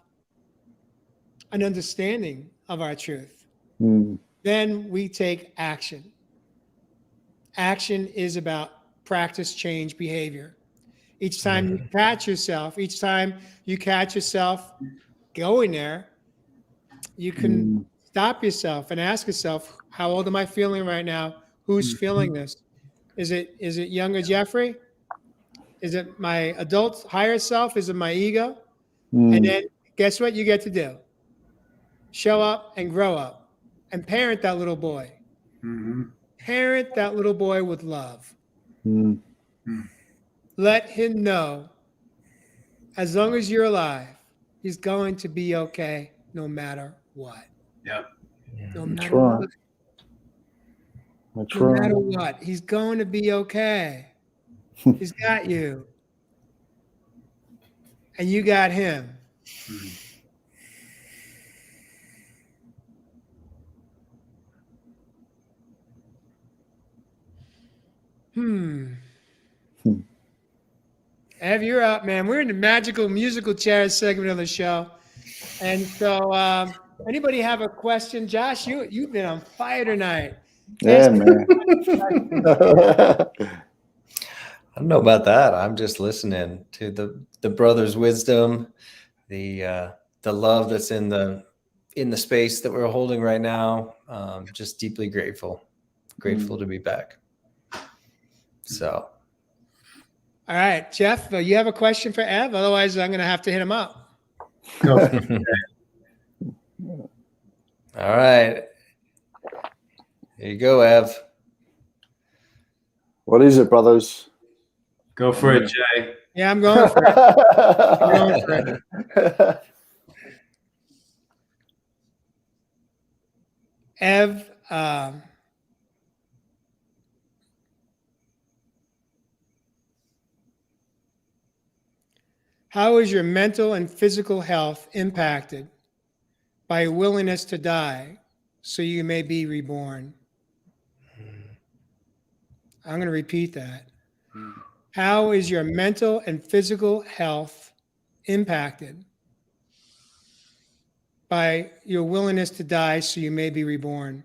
an understanding of our truth, then we take action. Action is about practice, change, behavior. Each time you catch yourself, going there, you can stop yourself and ask yourself, how old am I feeling right now? Who's feeling this? Is it younger Jeffrey? Is it my adult higher self? Is it my ego? And then guess what you get to do? Show up and grow up and parent that little boy. Parent that little boy with love. Let him know, as long as you're alive, he's going to be okay no matter what. Yep. No matter what. That's No right. matter what, he's going to be okay. He's got you. And you got him. Ev, you're up, man. We're in the magical musical chairs segment of the show. And so anybody have a question? Josh, you've been on fire tonight. Yeah, man. I don't know about that. I'm just listening to the brother's wisdom, the love that's in the space that we're holding right now. Just deeply grateful to be back. So, all right, Jeff, you have a question for Ev? Otherwise, I'm going to have to hit him up. Go. All right. Here you go, Ev. What is it, brothers? Go for it, Jay. Yeah, I'm going for it. I'm going for it. Ev, how is your mental and physical health impacted by your willingness to die so you may be reborn? I'm going to repeat that. How is your mental and physical health impacted by your willingness to die so you may be reborn?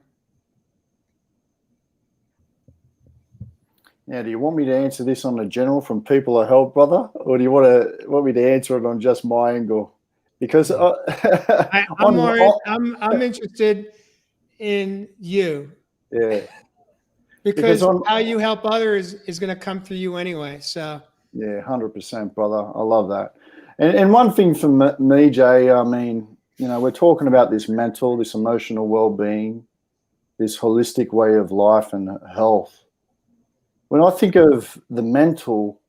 Now, do you want me to answer this on the general from people I help, brother, or do you want me to answer it on just my angle? Because I'm interested in you. Yeah. Because how you help others is going to come through you anyway. So yeah, 100%, brother. I love that. And one thing for me, Jay, I mean, you know, we're talking about this mental, this emotional well-being, this holistic way of life and health. When I think of the mental,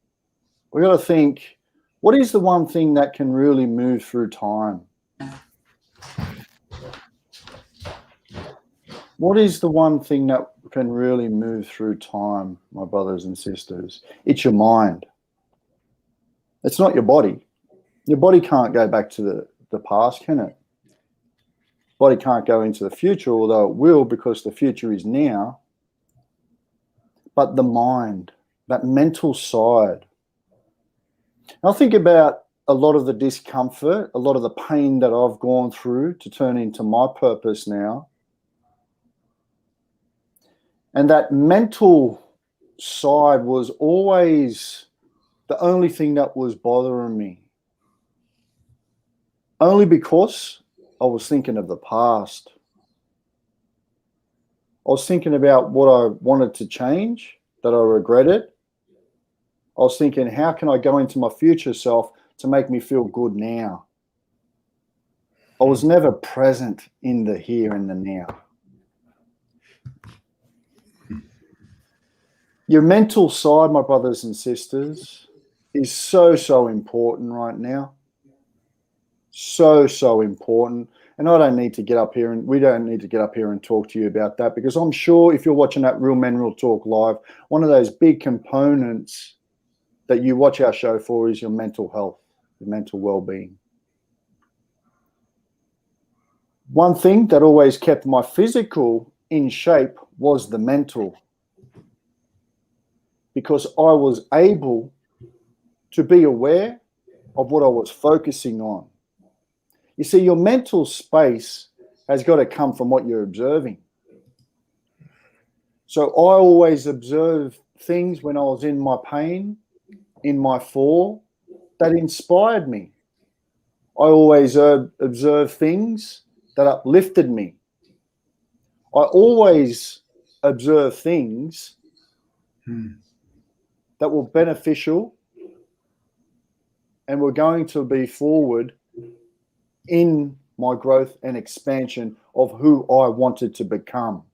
we got to think, what is the one thing that can really move through time? What is the one thing that can really move through time, my brothers and sisters? It's your mind. It's not your body. Your body can't go back to the past, can it? Body can't go into the future, although it will, because the future is now. But the mind, that mental side. I'll think about a lot of the discomfort, a lot of the pain that I've gone through to turn into my purpose now. And that mental side was always the only thing that was bothering me. Only because I was thinking of the past. I was thinking about what I wanted to change, that I regretted. I was thinking, how can I go into my future self to make me feel good now? I was never present in the here and the now. Your mental side, my brothers and sisters, is so important right now. So important. And I don't need to get up here, and we don't need to get up here and talk to you about that, because I'm sure if you're watching that Real Men Real Talk live, one of those big components that you watch our show for is your mental health, your mental well-being. One thing that always kept my physical in shape was the mental, because I was able to be aware of what I was focusing on. You see, your mental space has got to come from what you're observing. So I always observed things when I was in my pain, in my fall, that inspired me. I always observed things that uplifted me. I always observe things that were beneficial and were going to be forward in my growth and expansion of who I wanted to become.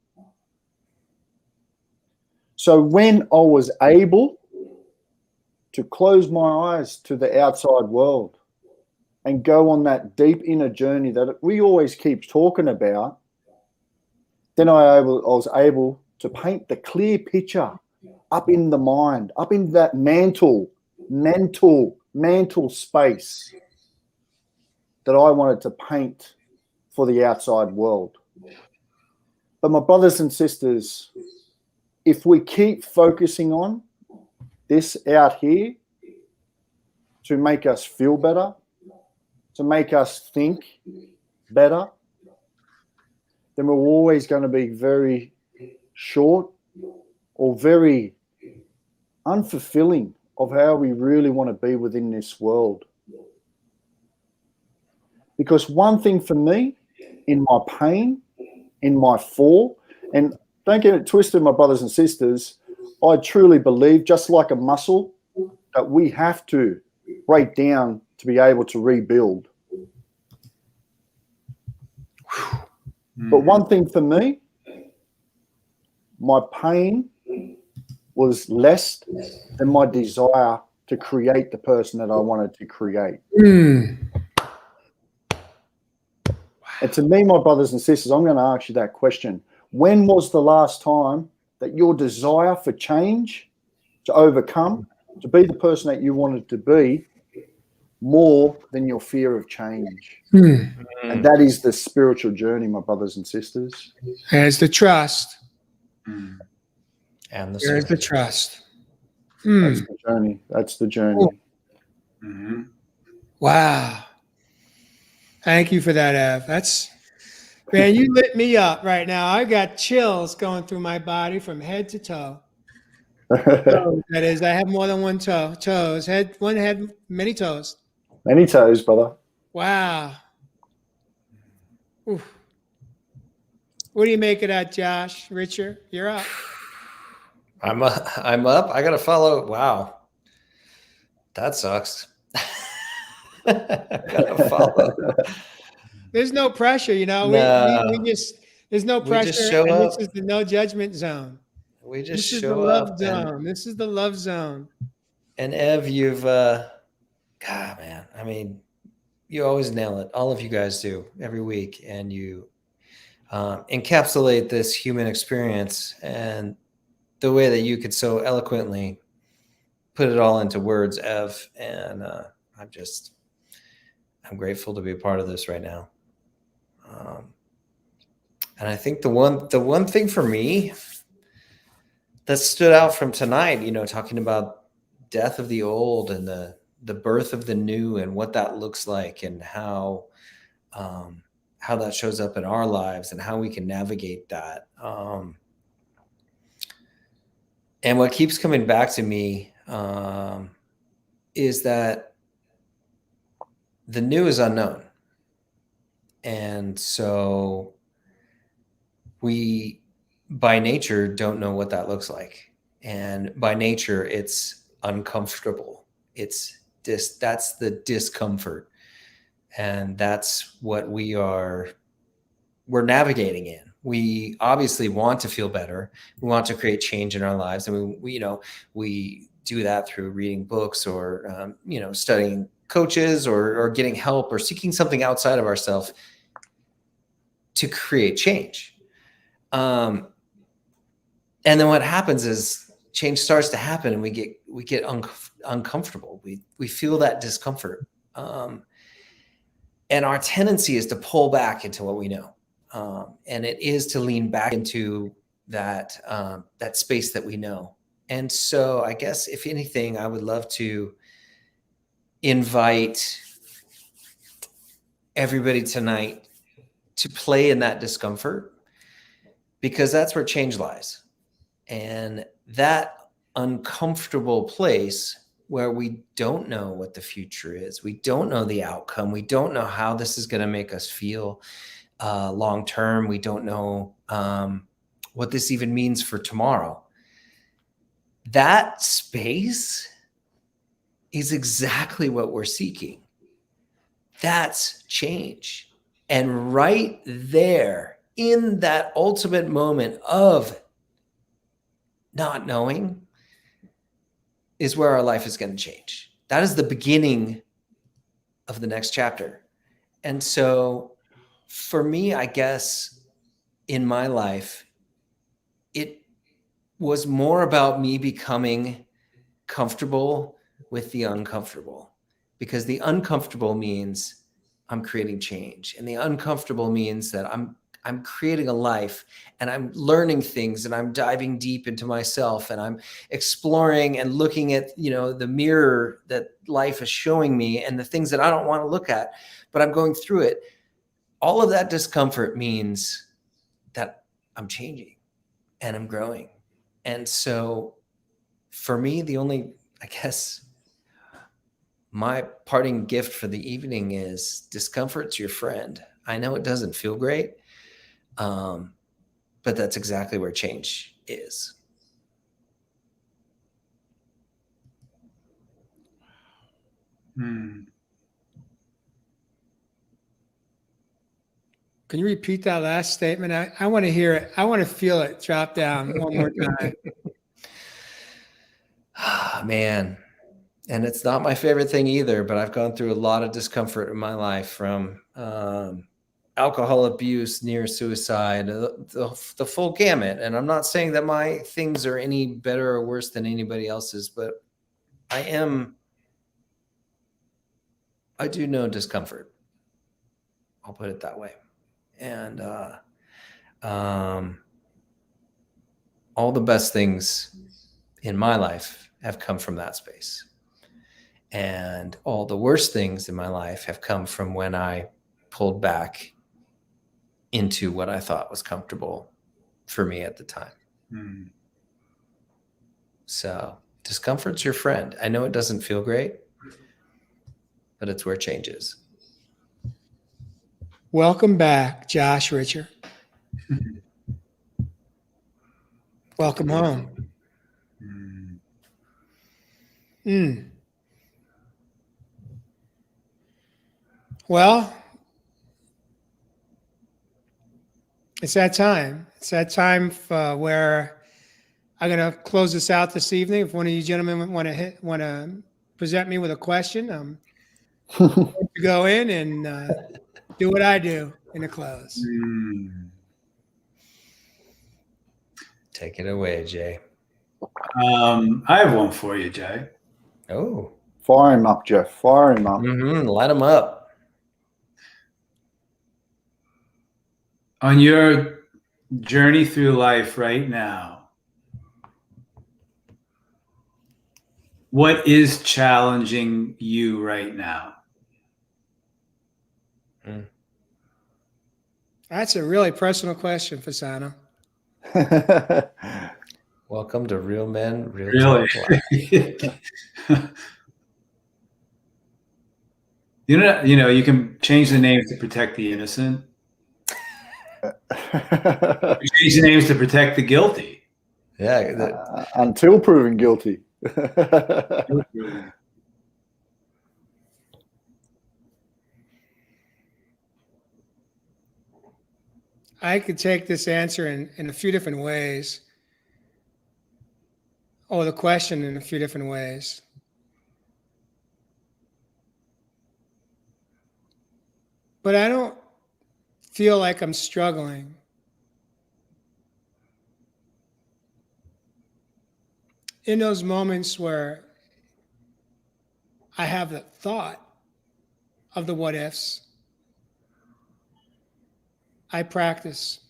So when I was able to close my eyes to the outside world and go on that deep inner journey that we always keep talking about, then I was able to paint the clear picture up in the mind, up in that mental space that I wanted to paint for the outside world. But my brothers and sisters, if we keep focusing on this out here to make us feel better, to make us think better, then we're always going to be very short or very unfulfilling of how we really want to be within this world. Because one thing for me, in my pain, in my fall, and don't get it twisted, my brothers and sisters, I truly believe, just like a muscle, that we have to break down to be able to rebuild. But one thing for me, my pain was less than my desire to create the person that I wanted to create. And to me, my brothers and sisters, I'm going to ask you that question. When was the last time that your desire for change, to overcome, to be the person that you wanted to be, more than your fear of change? And that is the spiritual journey, my brothers and sisters. There's the trust. And There's the trust. That's the journey. That's the journey. Wow. Thank you for that, Ev. Man, you lit me up right now. I got chills going through my body from head to toe. That is, I have more than one toe. Toes. One head, many toes. Many toes, brother. Wow. Oof. What do you make of that, Josh? Richard, you're up. I'm up. I gotta follow. Wow, that sucks. I gotta follow. There's no pressure, you know. No. We just there's no pressure. We just show and up. This is the no judgment zone. We just This is the show love up. zone. This is the love zone. And Ev, you've God, man. I mean, you always nail it. All of you guys do every week, and you encapsulate this human experience and the way that you could so eloquently put it all into words, Ev. And I'm grateful to be a part of this right now. And I think the one thing for me that stood out from tonight, you know, talking about death of the old and the the birth of the new and what that looks like, and how that shows up in our lives and how we can navigate that. And what keeps coming back to me is that the new is unknown. And so we, by nature, don't know what that looks like. And by nature, it's uncomfortable. That's the discomfort. And that's what we're navigating in. We obviously want to feel better. We want to create change in our lives. And we do that through reading books, or, studying coaches, or getting help, or seeking something outside of ourselves to create change. And then what happens is change starts to happen, and we get uncomfortable. We feel that discomfort. And our tendency is to pull back into what we know. And it is to lean back into that space that we know. And so I guess, if anything, I would love to invite everybody tonight to play in that discomfort, because that's where change lies. And that uncomfortable place where we don't know what the future is, we don't know the outcome, we don't know how this is going to make us feel long term, we don't know what this even means for tomorrow. That space is exactly what we're seeking. That's change. And right there, in that ultimate moment of not knowing, is where our life is going to change. That is the beginning of the next chapter. And so for me, I guess, in my life, it was more about me becoming comfortable with the uncomfortable, because the uncomfortable means I'm creating change, and the uncomfortable means that I'm creating a life, and I'm learning things, and I'm diving deep into myself, and I'm exploring and looking at, the mirror that life is showing me, and the things that I don't want to look at, but I'm going through it. All of that discomfort means that I'm changing and I'm growing. And so for me, my parting gift for the evening is discomfort's your friend. I know it doesn't feel great, but that's exactly where change is. Can you repeat that last statement? I want to hear it. I want to feel it drop down one more time. Man. And it's not my favorite thing either, but I've gone through a lot of discomfort in my life, from alcohol abuse, near suicide, the full gamut. And I'm not saying that my things are any better or worse than anybody else's, but I do know discomfort. I'll put it that way. And all the best things in my life have come from that space. And all the worst things in my life have come from when I pulled back into what I thought was comfortable for me at the time. So discomfort's your friend. I know it doesn't feel great, but it's where change is. Welcome back, Josh Richard. Welcome home. Well, it's that time. It's that time where I'm going to close this out this evening. If one of you gentlemen want to present me with a question, I'm going to go in and do what I do in the close. Take it away, Jay. I have one for you, Jay. Oh, fire him up, Jeff. Fire him up. Light him up. On your journey through life right now, What is challenging you right now? That's a really personal question, Fasano. Welcome to Real Men, Real Really? Talk Live. You know, you can change the names to protect the innocent. You change the names to protect the guilty. Yeah. Until proven guilty. I could take this answer in a few different ways, or the question in a few different ways. But I don't feel like I'm struggling. In those moments where I have the thought of the what ifs, I practice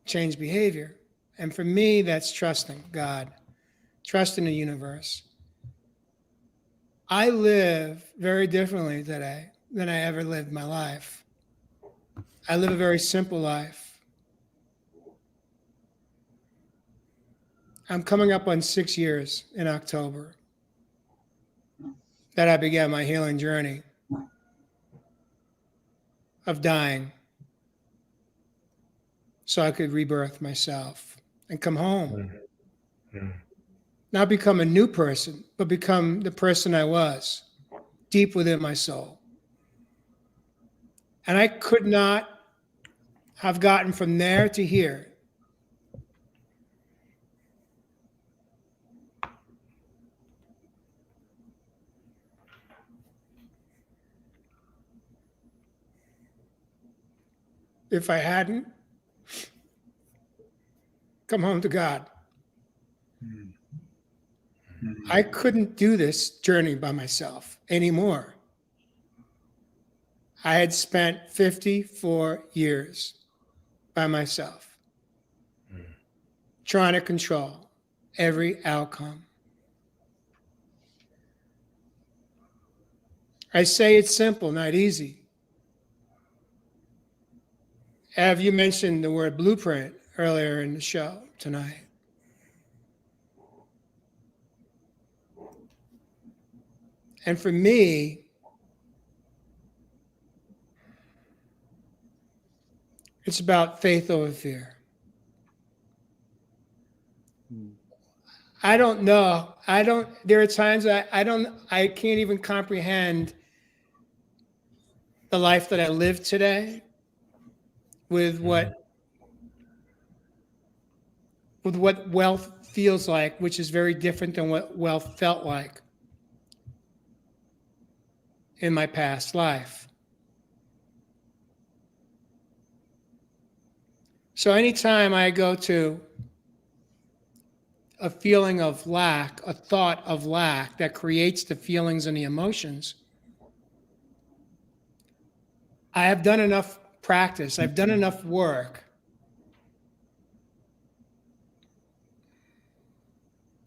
change behavior. And for me, that's trusting God, trusting the universe. I live very differently today than I ever lived my life. I live a very simple life. I'm coming up on 6 years in October that I began my healing journey of dying so I could rebirth myself and come home. Not become a new person, but become the person I was deep within my soul. And I could not have gotten from there to here if I hadn't come home to God. I couldn't do this journey by myself anymore. I had spent 54 years by myself, trying to control every outcome. I say it's simple, not easy. Have you mentioned the word blueprint earlier in the show tonight? And for me, it's about faith over fear. I don't know. There are times I can't even comprehend the life that I live today with what wealth feels like, which is very different than what wealth felt like in my past life. So anytime I go to a feeling of lack, a thought of lack that creates the feelings and the emotions, I have done enough practice, I've done enough work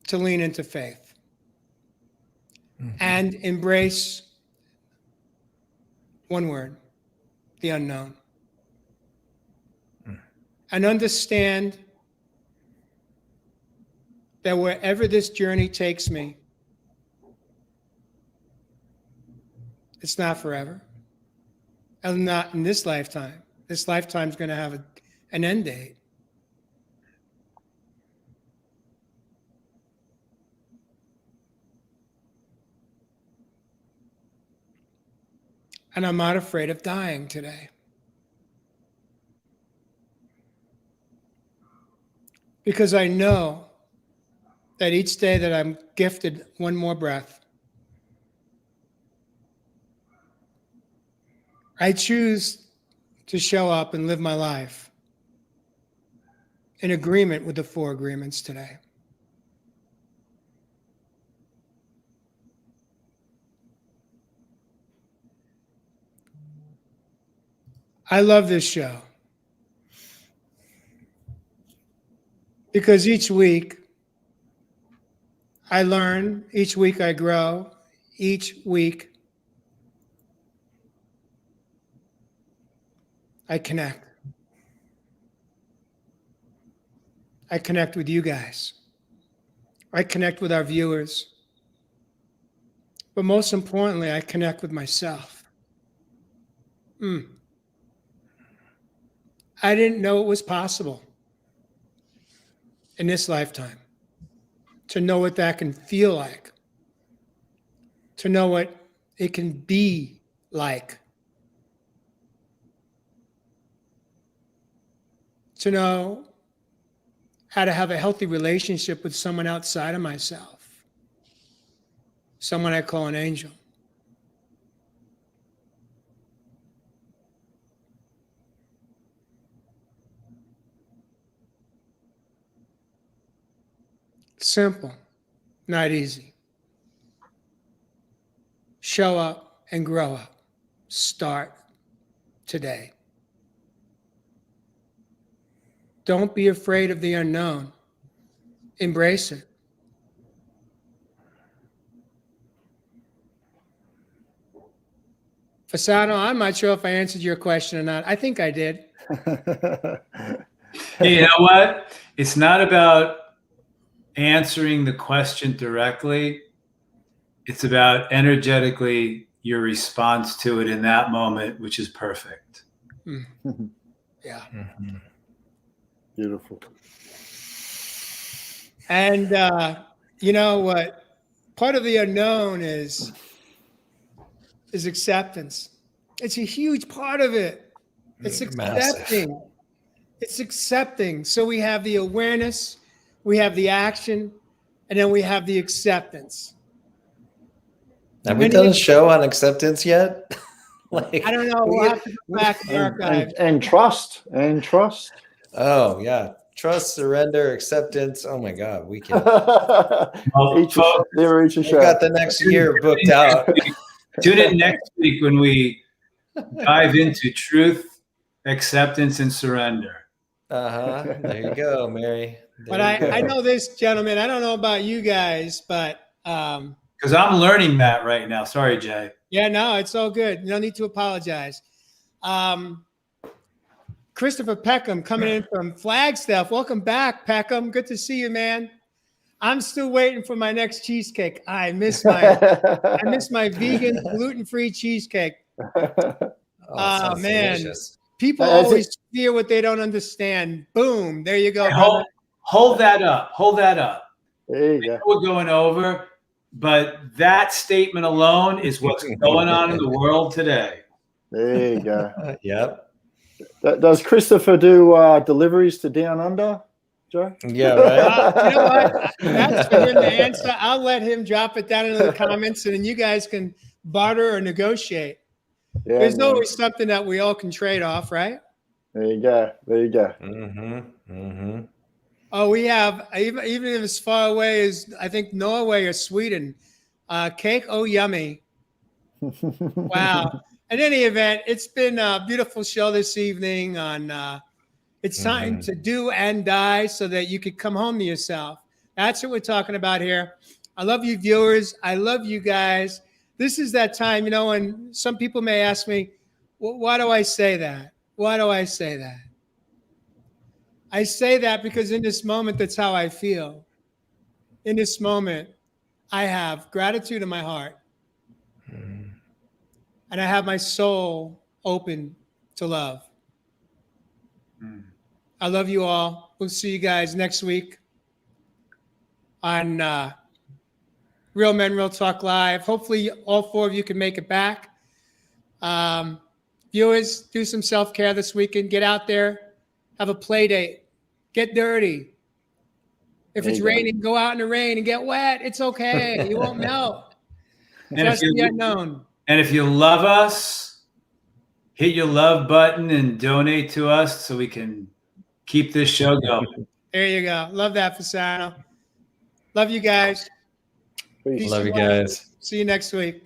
to lean into faith and embrace one word, the unknown. And understand that wherever this journey takes me, it's not forever. And not in this lifetime. This lifetime's going to have an end date. And I'm not afraid of dying today. Because I know that each day that I'm gifted one more breath, I choose to show up and live my life in agreement with the 4 agreements today. I love this show because each week I learn. Each week I grow. Each week I connect. I connect with you guys. I connect with our viewers. But most importantly, I connect with myself. I didn't know it was possible in this lifetime to know what that can feel like, to know what it can be like, to know how to have a healthy relationship with someone outside of myself, someone I call an angel. Simple, not easy. Show up and grow up. Start today. Don't be afraid of the unknown. Embrace it. Fasano, I'm not sure if I answered your question or not. I think I did. You know what? It's not about answering the question directly. It's about energetically your response to it in that moment, which is perfect. Yeah. Mhm. Beautiful. And you know what? Part of the unknown is acceptance. It's a huge part of it. It's Massive. accepting. It's accepting. So we have the awareness, we have the action, and then we have the acceptance. Have we done a show on acceptance yet? Like, I don't know. We'll have to go back to the archives. And trust. And trust. oh yeah, trust, surrender, acceptance. Oh my God, we can. They're each a We show. got the next year booked out. Tune in next week when we dive into truth, acceptance, and surrender. There you go, Mary. But I know this, gentlemen. I don't know about you guys, but Because I'm learning that right now. Sorry, Jay. yeah, no, it's all good. No need to apologize. Christopher Peckham coming in from Flagstaff. Welcome back, Peckham. Good to see you, man. I'm still waiting for my next cheesecake. I miss my vegan, gluten-free cheesecake. Oh, man. delicious. People always fear what they don't understand. Boom. There you go. Hold that up. Hold that up. There you go. We're going over, but that statement alone is what's going on in the world today. There you go. Yep. Does Christopher do deliveries to Down Under, Joe? Yeah, right. You know what? That's for him to answer. I'll let him drop it down into the comments, and then you guys can barter or negotiate. Yeah, There's man. always something that we all can trade off, right? There you go. There you go. Oh, we have, even if it's far away as, I think, Norway or Sweden, cake, oh, yummy. Wow. In any event, it's been a beautiful show this evening on it's time to do and die so that you could come home to yourself. That's what we're talking about here. I love you, viewers. I love you guys. This is that time, you know, and some people may ask me, well, why do I say that? Why do I say that? I say that because in this moment, that's how I feel. In this moment, I have gratitude in my heart. And I have my soul open to love. I love you all. We'll see you guys next week on Real Men, Real Talk Live. Hopefully all four of you can make it back. Viewers, do some self-care this weekend. Get out there. Have a play date. Get dirty. If it's raining, go out in the rain and get wet. It's okay. You won't melt. Trust the unknown. And if you love us, hit your love button and donate to us so we can keep this show going. There you go. Love that, Fasano. Love you guys. Peace. Love you guys. See you next week.